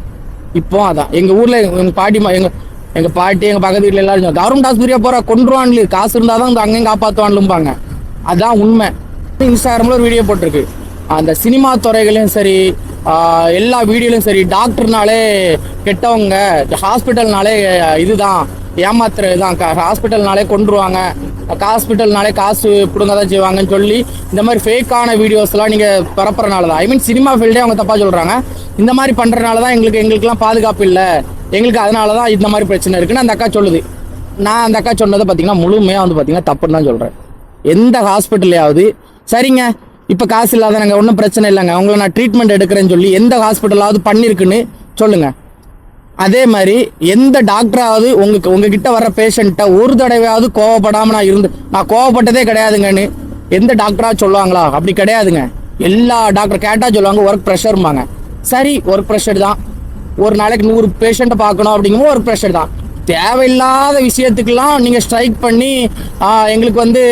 இப்போ அதான் எங்கள் ஊரில் எங்கள் பாட்டிமா எங்கள் பாட்டி எங்கள் பக்கத்து வீட்டில் எல்லாரும் கவர்மெண்ட் ஆஸ்பத்திரியாக போகிற கொண்டுருவான்லு, காசு இருந்தால் தான் அங்கேயும் காப்பாற்றுவான்லும்பாங்க. அதுதான் உண்மை. இன்ஸ்டாகிராமில் ஒரு வீடியோ போட்டிருக்கு, அந்த சினிமா துறைகளையும் சரி எல்லா வீடியோலையும் சரி டாக்டர்னாலே கெட்டவங்க, ஹாஸ்பிட்டல்னாலே இதுதான் ஏமாத்துறது தான், ஹாஸ்பிட்டல்னாலே கொண்டுருவாங்க, ஹாஸ்பிட்டல்னாலே காசு பிடுங்க தான் செய்வாங்கன்னு சொல்லி இந்த மாதிரி ஃபேக்கான வீடியோஸ்லாம் நீங்கள் பரப்புறனால தான், ஐ மீன் சினிமா ஃபீல்டே அவங்க தப்பாக சொல்கிறாங்க. இந்த மாதிரி பண்ணுறனால தான் எங்களுக்குலாம் பாதுகாப்பு இல்லை, எங்களுக்கு அதனால தான் இந்த மாதிரி பிரச்சனை இருக்குன்னு அந்த அக்கா சொல்லுது. நான் அந்த அக்கா சொன்னதை பார்த்தீங்கன்னா முழுமையாக வந்து பார்த்தீங்கன்னா தப்புன்னு தான் சொல்கிறேன். எந்த ஹாஸ்பிட்டல்லையாவது சரிங்க இப்போ காசு இல்லாதவங்க ஒன்றும் பிரச்சனை இல்லைங்க, உங்களை நான் ட்ரீட்மெண்ட் எடுக்கிறேன்னு சொல்லி எந்த ஹாஸ்பிட்டலாவது பண்ணியிருக்குன்னு சொல்லுங்கள். அதே மாதிரி எந்த டாக்டராவது உங்ககிட்ட வர்ற பேஷண்ட்டை ஒரு தடவையாவது கோவப்படாமல் நான் கோவப்பட்டதே கிடையாதுங்கன்னு எந்த டாக்டராக சொல்லுவாங்களா? அப்படி கிடையாதுங்க. எல்லா டாக்டர் கேட்டால் சொல்லுவாங்க ஒர்க் ப்ரெஷர்ம்பாங்க. சரி, ஒர்க் ப்ரெஷர் தான், ஒரு நாளைக்கு 100 பேஷண்ட்டை பார்க்கணும் அப்படிங்கும்போது ஒர்க் ப்ரெஷர் தான். தேவையில்லாத விஷயத்துக்கெல்லாம் நீங்கள் ஸ்ட்ரைக் பண்ணி எங்களுக்கு வந்து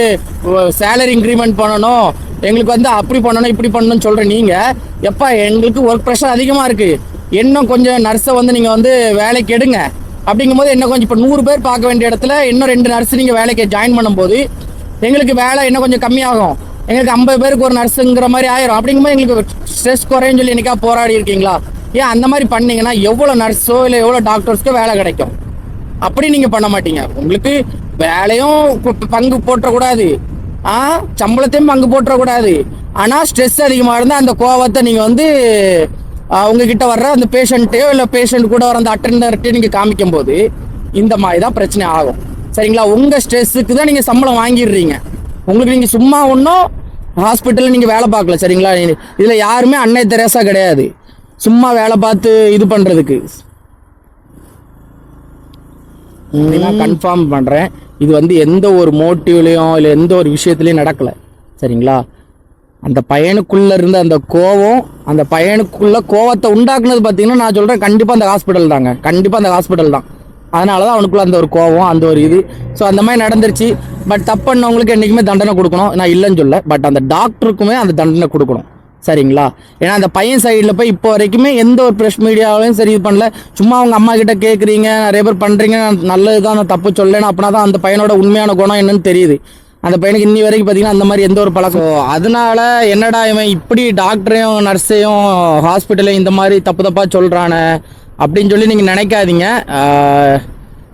சேலரி இன்க்ரிமெண்ட் பண்ணணும், எங்களுக்கு வந்து அப்படி பண்ணணும் இப்படி பண்ணணும்னு சொல்கிற நீங்கள், எப்போ எங்களுக்கு ஒர்க் ப்ரெஷர் அதிகமாக இருக்குது, இன்னும் கொஞ்சம் நர்ஸை வந்து நீங்கள் வந்து வேலைக்கு எடுங்க அப்படிங்கும்போது இன்னும் கொஞ்சம் இப்போ 100 பேர் பார்க்க வேண்டிய இடத்துல இன்னும் 2 நர்ஸ் நீங்கள் வேலைக்கு ஜாயின் பண்ணும்போது எங்களுக்கு வேலை இன்னும் கொஞ்சம் கம்மியாகும், எங்களுக்கு 50 பேருக்கு ஒரு நர்ஸுங்கிற மாதிரி ஆயிரும். அப்படிங்கும்போது எங்களுக்கு ஸ்ட்ரெஸ் குறைன்னு சொல்லி என்னைக்கா போராடி இருக்கீங்களா? ஏன் அந்த மாதிரி பண்ணீங்கன்னா எவ்வளோ நர்ஸோ இல்லை எவ்வளோ டாக்டர்ஸ்க்கோ வேலை கிடைக்கும். அப்படி நீங்கள் பண்ண மாட்டீங்க. உங்களுக்கு வேலையும் பங்கு போட்டக்கூடாது, சம்பளத்தையும் பங்கு போட்டக்கூடாது. ஆனால் ஸ்ட்ரெஸ் அதிகமாக இருந்தால் அந்த கோவத்தை நீங்கள் வந்து உங்ககிட்ட வர்ற அந்த பேஷண்ட்டையோ இல்லை பேஷண்ட் கூட வர அந்த அட்டெண்டர்கிட்டையோ நீங்கள் காமிக்கும் போது இந்த மாதிரி தான் பிரச்சனை ஆகும். சரிங்களா? உங்கள் ஸ்ட்ரெஸ்ஸுக்கு தான் நீங்கள் சம்பளம் வாங்கிடுறீங்க. உங்களுக்கு நீங்கள் சும்மா ஒன்றும் ஹாஸ்பிட்டலில் நீங்கள் வேலை பார்க்கல. சரிங்களா? இதில் யாருமே அன்னை தெரேசா கிடையாது சும்மா வேலை பார்த்து இது பண்ணுறதுக்கு. நான் கன்ஃபார்ம் பண்ணுறேன், இது வந்து எந்த ஒரு மோட்டிவ்லையும் இல்லை எந்த ஒரு விஷயத்துலையும் நடக்கலை. சரிங்களா? அந்த பையனுக்குள்ளே இருந்த அந்த கோவம், அந்த பையனுக்குள்ள கோவத்தை உண்டாக்குனது பார்த்தீங்கன்னா நான் சொல்கிறேன் கண்டிப்பாக அந்த ஹாஸ்பிட்டல் தாங்க, கண்டிப்பாக அந்த ஹாஸ்பிட்டல் தான். அதனால தான் அவனுக்குள்ள அந்த ஒரு கோவம், அந்த ஒரு இது. ஸோ அந்த மாதிரி நடந்துருச்சு. பட் தப்பு பண்ணவங்களுக்கு என்றைக்குமே தண்டனை கொடுக்கணும், நான் இல்லைன்னு சொல்ல. பட் அந்த டாக்டருக்குமே அந்த தண்டனை கொடுக்கணும். சரிங்களா? ஏன்னா அந்த பையன் சைடில் போய் இப்போ வரைக்குமே எந்த ஒரு ப்ரெஸ் மீடியாவிலையும் சரி இது பண்ணல. சும்மா அவங்க அம்மா கிட்ட கேட்குறீங்க, நிறைய பேர் பண்ணுறீங்க, நல்லது தான், நான் தப்பு சொல்லலைன்னு. அப்படின்னா தான் அந்த பையனோட உண்மையான குணம் என்னன்னு தெரியுது. அந்த பையனுக்கு இன்னி வரைக்கும் பார்த்தீங்கன்னா அந்த மாதிரி எந்த ஒரு பழக்கம். அதனால என்னடா இவன் இப்படி டாக்டரையும் நர்ஸையும் ஹாஸ்பிட்டலையும் இந்த மாதிரி தப்பாக சொல்கிறானே அப்படின்னு சொல்லி நீங்கள் நினைக்காதீங்க.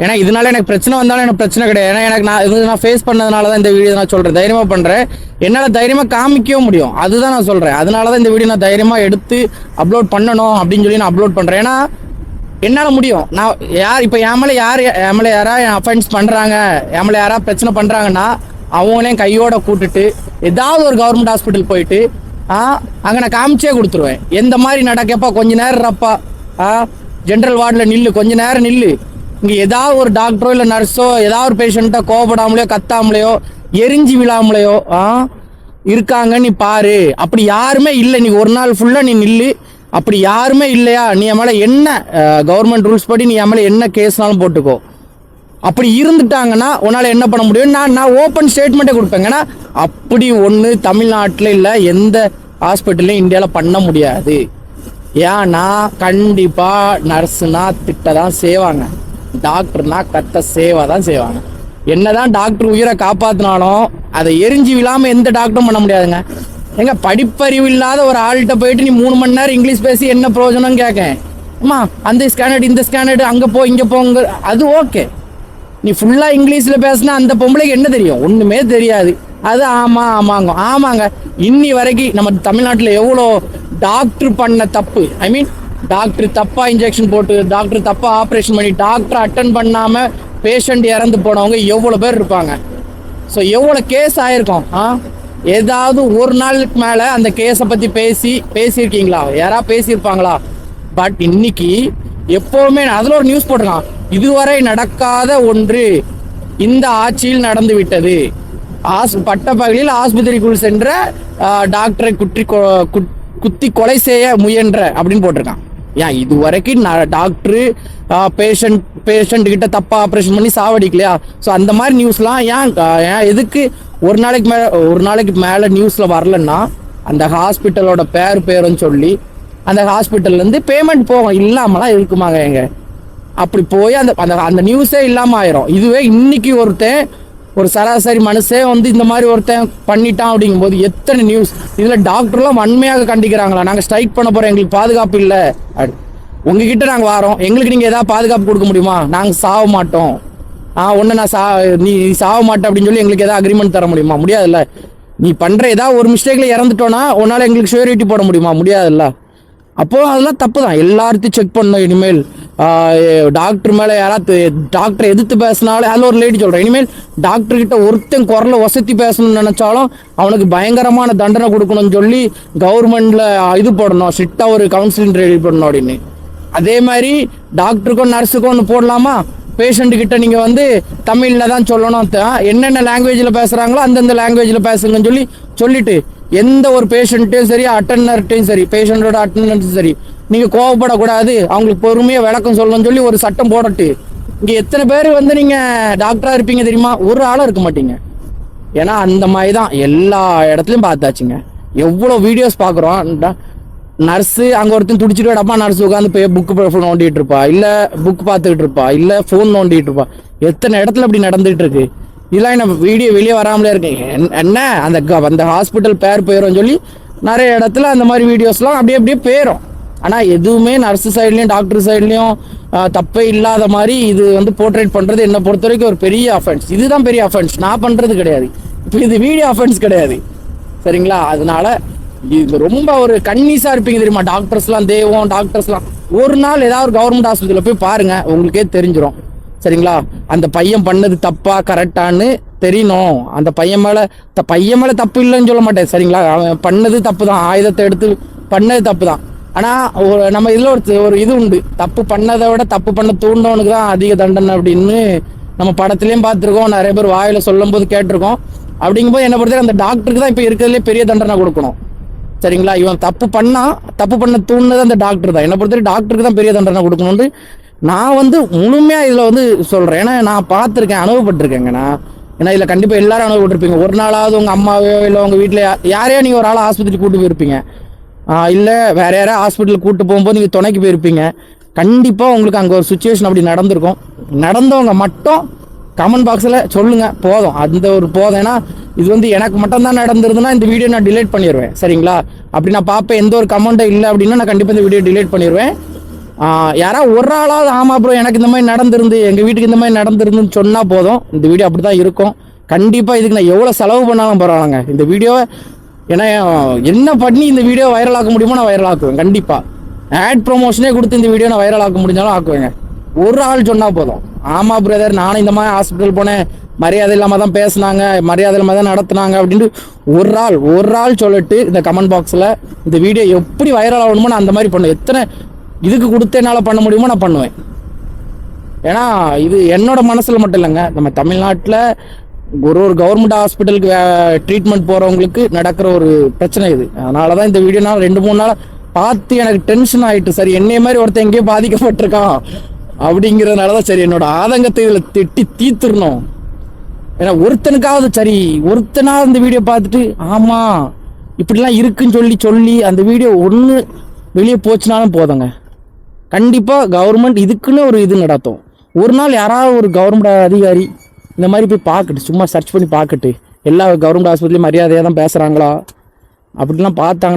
ஏன்னா இதனால எனக்கு பிரச்சனை வந்தாலும் எனக்கு பிரச்சனை கிடையாது. ஏன்னா எனக்கு நான் ஃபேஸ் பண்ணதுனால தான் இந்த வீடியோ நான் சொல்கிறேன், தைரியமாக பண்ணுறேன். என்னால் தைரியமாக காமிக்கவும் முடியும், அதுதான் நான் சொல்கிறேன். அதனால தான் இந்த வீடியோ நான் தைரியமாக எடுத்து அப்லோட் பண்ணணும் அப்படின்னு சொல்லி நான் அப்லோட் பண்ணுறேன். ஏன்னா என்னால் முடியும். நான் இப்போ என் மேலே யாராவது அஃபென்ஸ் பண்ணுறாங்க, என் மேலே யாராவது பிரச்சனை பண்ணுறாங்கன்னா அவங்களையும் கையோட கூட்டுட்டு ஏதாவது ஒரு கவர்மெண்ட் ஹாஸ்பிட்டல் போயிட்டு அங்கே நான் காமிச்சே கொடுத்துருவேன். எந்த மாதிரி நடக்கப்பா கொஞ்ச நேரம் இருப்பா, ஜென்ரல் வார்டில் நில்லு, கொஞ்ச நேரம் நில்லு, இங்கே ஏதாவது ஒரு டாக்டரோ இல்லை நர்ஸோ ஏதாவது ஒரு பேஷண்ட்டை கோவப்படாமலையோ கத்தாமலையோ எரிஞ்சு விழாமலையோ இருக்காங்க நீ பாரு. அப்படி யாருமே இல்லை, நீ ஒரு நாள் ஃபுல்லாக நீ நில்லு. அப்படி யாருமே இல்லையா, நீ என் மேலே என்ன கவர்மெண்ட் ரூல்ஸ் படி நீ என் மேலே என்ன கேஸ்னாலும் போட்டுக்கோ. அப்படி இருந்துட்டாங்கன்னா உன்னால் என்ன பண்ண முடியும், நான் ஓப்பன் ஸ்டேட்மெண்ட்டே கொடுப்பேங்க. ஏன்னா அப்படி ஒன்று தமிழ்நாட்டில் இல்லை எந்த ஹாஸ்பிட்டல்லையும் இந்தியாவில் பண்ண முடியாது. ஏன்னா கண்டிப்பாக நர்ஸுனா திட்ட தான் செய்வாங்க, டாக்டர்னா கத்த சேவை தான் செய்வாங்க. என்னதான் டாக்டர் உயிரை காப்பாற்றினாலும் அதை எரிஞ்சு விழாமல் எந்த டாக்டரும் பண்ண முடியாதுங்க. எங்க படிப்பறிவு இல்லாத ஒரு ஆள்கிட்ட போயிட்டு நீ 3 மணி நேரம் இங்கிலீஷ் பேசி என்ன பிரயோஜனம் கேட்க, அம்மா அந்த ஸ்கேனட் இந்த ஸ்கேனட் அங்கே போ இங்கே போங்க, அது ஓகே. நீ ஃபுல்லாக இங்கிலீஷில் பேசினா அந்த பொம்பளைக்கு என்ன தெரியும், ஒன்றுமே தெரியாது. அது ஆமாங்க. இன்னி வரைக்கும் நம்ம தமிழ்நாட்டில் எவ்வளோ டாக்டர் பண்ண தப்பு, ஐ மீன் டாக்டர் தப்பாக இன்ஜெக்ஷன் போட்டு, டாக்டர் தப்பாக ஆப்ரேஷன் பண்ணி, டாக்டர் அட்டன் பண்ணாமல் பேஷண்ட் இறந்து போனவங்க எவ்வளோ பேர் இருப்பாங்க. ஸோ எவ்வளோ கேஸ் ஆகிருக்கும். ஏதாவது ஒரு நாளுக்கு மேலே அந்த கேஸை பற்றி பேசியிருக்கீங்களா? யாராவது பேசியிருப்பாங்களா? பட் இன்னைக்கு எப்போவுமே அதில் ஒரு நியூஸ் போட்டிருக்கான், இதுவரை நடக்காத ஒன்று இந்த ஆட்சியில் நடந்து விட்டது. பட்டப்பகலில் ஆஸ்பத்திரிக்குள் சென்ற டாக்டரை குத்தி கொலை செய்ய முயன்ற அப்படின்னு போட்டிருக்கான். ஏன் இதுவரைக்கும் டாக்டரு பேஷண்ட் கிட்ட தப்பா ஆப்ரேஷன் பண்ணி சாவடிக்கலையா? ஸோ அந்த மாதிரி நியூஸ்லாம் ஏன் எதுக்கு ஒரு நாளைக்கு மேலே நியூஸில் வரலன்னா அந்த ஹாஸ்பிட்டலோட பேருன்னு சொல்லி அந்த ஹாஸ்பிட்டல்லேருந்து பேமெண்ட் போகும். இல்லாமலாம் இருக்குமாங்க எங்க? அப்படி போய் அந்த நியூஸே இல்லாமல் ஆயிரும். இதுவே இன்னைக்கு ஒரு சராசரி மனுஷன் வந்து இந்த மாதிரி ஒருத்தன் பண்ணிட்டான் அப்படிங்கும்போது எத்தனை நியூஸ். இதில் டாக்டர்லாம் வன்மையாக கண்டிக்கிறாங்களா, நாங்கள் ஸ்ட்ரைக் பண்ண போகிறோம், எங்களுக்கு பாதுகாப்பு இல்லை, உங்ககிட்ட நாங்கள் வரோம், எங்களுக்கு நீங்கள் ஏதாவது பாதுகாப்பு கொடுக்க முடியுமா? நாங்கள் சாவ மாட்டோம், ஒன்று நீ சாவ மாட்டேன் அப்படின்னு சொல்லி எங்களுக்கு ஏதாவது அக்ரிமெண்ட் தர முடியுமா? முடியாதுல்ல. நீ பண்ணுற ஏதாவது ஒரு மிஸ்டேக்கில் இறந்துட்டோன்னா உன்னால் எங்களுக்கு ஷூரிட்டி போட முடியுமா? முடியாதுல்ல. அப்போது அதெல்லாம் தப்பு தான், எல்லாத்தையும் செக் பண்ணணும். இனிமேல் டாக்டர் மேலே யாராவது டாக்டரை எதிர்த்து பேசினாலும், அதில் ஒரு லேடி சொல்கிறேன், இனிமேல் டாக்டர்கிட்ட ஒருத்தன் குரலை வசதி பேசணும்னு நினச்சாலும் அவனுக்கு பயங்கரமான தண்டனை கொடுக்கணும்னு சொல்லி கவர்மெண்டில் இது போடணும், ஸ்ட்ரிக்டாக ஒரு கவுன்சிலிங் ரெடி பண்ணணும் அப்படின்னு. அதே மாதிரி டாக்டருக்கும் நர்ஸுக்கும் ஒன்று போடலாமா? பேஷண்ட்டுக்கிட்ட நீங்கள் வந்து தமிழில் தான் சொல்லணும், என்னென்ன லாங்குவேஜில் பேசுகிறாங்களோ அந்தந்த லாங்குவேஜில் பேசுங்கன்னு சொல்லிட்டு எந்த ஒரு பேஷண்ட்டையும் சரி அட்டெண்டர்ட்டையும் சரி பேஷண்ட்டோட அட்டெண்டன்ஸும் சரி நீங்கள் கோவப்படக்கூடாது, அவங்களுக்கு பொறுமையாக விளக்கம் சொல்லணும்னு சொல்லி ஒரு சட்டம் போடட்டு. இங்கே எத்தனை பேர் வந்து நீங்கள் டாக்டராக இருப்பீங்க தெரியுமா? ஒரு ஆளாக இருக்க மாட்டீங்க. ஏன்னா அந்த மாதிரி தான் எல்லா இடத்துலையும் பார்த்தாச்சுங்க. எவ்வளோ வீடியோஸ் பார்க்குறோம். நர்ஸு அங்கே ஒருத்தன் துடிச்சிட்டு அப்பா நர்ஸ் உட்காந்து போய் புக்கு நோண்டிகிட்டு இருப்பா, இல்லை புக் பார்த்துக்கிட்டு இருப்பா, இல்லை ஃபோன் நோண்டிகிட்டு இருப்பா. எத்தனை இடத்துல அப்படி நடந்துகிட்டு இருக்கு. இதெல்லாம் என்ன வீடியோ வெளியே வராமலே இருக்கீங்க என்ன? அந்த ஹாஸ்பிட்டல் போயிடும் சொல்லி நிறைய இடத்துல அந்த மாதிரி வீடியோஸ்லாம் அப்படியே போயிடும். ஆனால் எதுவுமே நர்ஸு சைட்லேயும் டாக்டர் சைட்லேயும் தப்பே இல்லாத மாதிரி இது வந்து போர்ட்ரேட் பண்ணுறது என்னை பொறுத்த வரைக்கும் ஒரு பெரிய அஃபென்ஸ். இதுதான் பெரிய அஃபென்ஸ், நான் பண்ணுறது கிடையாது. இப்போ இது வீடியோ அஃபென்ஸ் கிடையாது, சரிங்களா? அதனால இது ரொம்ப ஒரு கன்னிஸாக இருப்பீங்க தெரியுமா? டாக்டர்ஸ்லாம் தெய்வம், டாக்டர்ஸ்லாம் ஒரு நாள் ஏதாவது ஒரு கவர்மெண்ட் ஹாஸ்பிட்டலில் போய் பாருங்கள், உங்களுக்கே தெரிஞ்சிடும், சரிங்களா? அந்த பையன் பண்ணது தப்பா கரெக்டான்னு தெரியணும். அந்த பையன் மேலே தப்பு இல்லைன்னு சொல்ல மாட்டேன், சரிங்களா? அவன் பண்ணது தப்பு தான், ஆயுதத்தை எடுத்து பண்ணது தப்பு தான். ஆனால் நம்ம இதில் ஒரு இது உண்டு, தப்பு பண்ணதை விட தப்பு பண்ண தூண்டவனுக்கு தான் அதிக தண்டனை அப்படின்னு நம்ம படத்துலேயும் பார்த்துருக்கோம், நிறைய பேர் வாயில் சொல்லும் போது கேட்டிருக்கோம். அப்படிங்கும்போது என்ன பொறுத்தவரை அந்த டாக்டருக்கு தான் இப்போ இருக்கிறதுலே பெரிய தண்டனை கொடுக்கணும், சரிங்களா? இவன் தப்பு பண்ண தூண்டினது அந்த டாக்டர் தான். என்னை பொறுத்தவரை டாக்டருக்கு தான் பெரிய தண்டனை கொடுக்கணும்னு நான் வந்து முழுமையாக இதில் வந்து சொல்கிறேன். ஏன்னா நான் பார்த்துருக்கேன், அனுபவப்பட்டிருக்கேங்க. ஏன்னா இதில் கண்டிப்பாக எல்லாரும் அனுபவப்பட்டிருப்பீங்க. ஒரு நாளாவது உங்கள் அம்மாவையோ இல்லை உங்கள் வீட்டில் யாரையோ நீங்கள் ஒரு ஆள் ஆஸ்பத்திரி கூட்டு போயிருப்பீங்க, இல்லை வேற யாராவது ஹாஸ்பிட்டலுக்கு கூப்பிட்டு போகும்போது நீங்கள் துணைக்கு போயிருப்பீங்க. கண்டிப்பாக உங்களுக்கு அங்கே ஒரு சுச்சுவேஷன் அப்படி நடந்திருக்கும். நடந்தவங்க மட்டும் கமெண்ட் பாக்ஸில் சொல்லுங்கள், போதும். அந்த ஒரு போதும். ஏன்னா இது வந்து எனக்கு மட்டும்தான் நடந்திருந்ததுன்னா இந்த வீடியோ நான் டிலீட் பண்ணிடுவேன், சரிங்களா? அப்படி நான் பார்ப்பேன், எந்த ஒரு கமெண்ட்டும் இல்லை அப்படின்னா நான் கண்டிப்பாக இந்த வீடியோ டிலீட் பண்ணிடுவேன். யாராவது ஒரு ஆளாவது ஆமாம் ப்ரோ எனக்கு இந்த மாதிரி நடந்திருந்து, எங்கள் வீட்டுக்கு இந்த மாதிரி நடந்திருந்துன்னு சொன்னால் போதும். இந்த வீடியோ அப்படி தான் இருக்கும். கண்டிப்பாக இதுக்கு நான் எவ்வளோ செலவு பண்ணாலும் பரவாயில்லைங்க இந்த வீடியோவை. ஏன்னா என்ன பண்ணி இந்த வீடியோ வைரல் ஆக்க முடியுமோ நான் வைரல் ஆக்குவேன். கண்டிப்பாக ஆட் ப்ரொமோஷனே கொடுத்து இந்த வீடியோ நான் வைரல் ஆக்க முடிஞ்சாலும் ஆக்குவேங்க. ஒரு ஆள் சொன்னால் போதும், ஆமாம் பிரதர் நானும் இந்த மாதிரி ஹாஸ்பிட்டல் போனேன், மரியாதை இல்லாமல் தான் பேசினாங்க, மரியாதை இல்லாமல் தான் நடத்துனாங்க அப்படின்ட்டு ஒரு ஆள் சொல்லிட்டு இந்த கமெண்ட் பாக்ஸில் இந்த வீடியோ எப்படி வைரல் ஆகணுமோ நான் அந்த மாதிரி பண்ணுவேன். எத்தனை இதுக்கு கொடுத்து என்னால் பண்ண முடியுமோ நான் பண்ணுவேன். ஏன்னா இது என்னோட மனசில் மட்டும் இல்லைங்க, நம்ம தமிழ்நாட்டில் ஒரு கவர்மெண்ட் ஹாஸ்பிட்டலுக்கு ட்ரீட்மெண்ட் போகிறவங்களுக்கு நடக்கிற ஒரு பிரச்சனை இது. அதனால தான் இந்த வீடியோ நான் 2-3 நாள் பார்த்து எனக்கு டென்ஷன் ஆகிட்டு. சரி என்னைய மாதிரி ஒருத்தன் எங்கேயோ பாதிக்கப்பட்டிருக்கான் அப்படிங்கிறதுனால தான் சரி என்னோட ஆதங்கத்தை இதில் தீர்த்துடணும். ஏன்னா ஒருத்தனாவது இந்த வீடியோ பார்த்துட்டு ஆமாம் இப்படிலாம் இருக்குன்னு சொல்லி அந்த வீடியோ ஒன்று வெளியே போச்சுனாலும் போதுங்க. கண்டிப்பாக கவர்மெண்ட் இதுக்குன்னு ஒரு இது நடத்தும். ஒரு நாள் யாராவது ஒரு கவர்மெண்ட் அதிகாரி இந்த மாதிரி போய் பார்க்கட்டு, சும்மா சர்ச் பண்ணி பார்க்கட்டு எல்லா கவர்மெண்ட் ஹாஸ்பிட்டலையும் மரியாதையாக தான் பேசுகிறாங்களா அப்படிலாம் பார்த்தாங்க.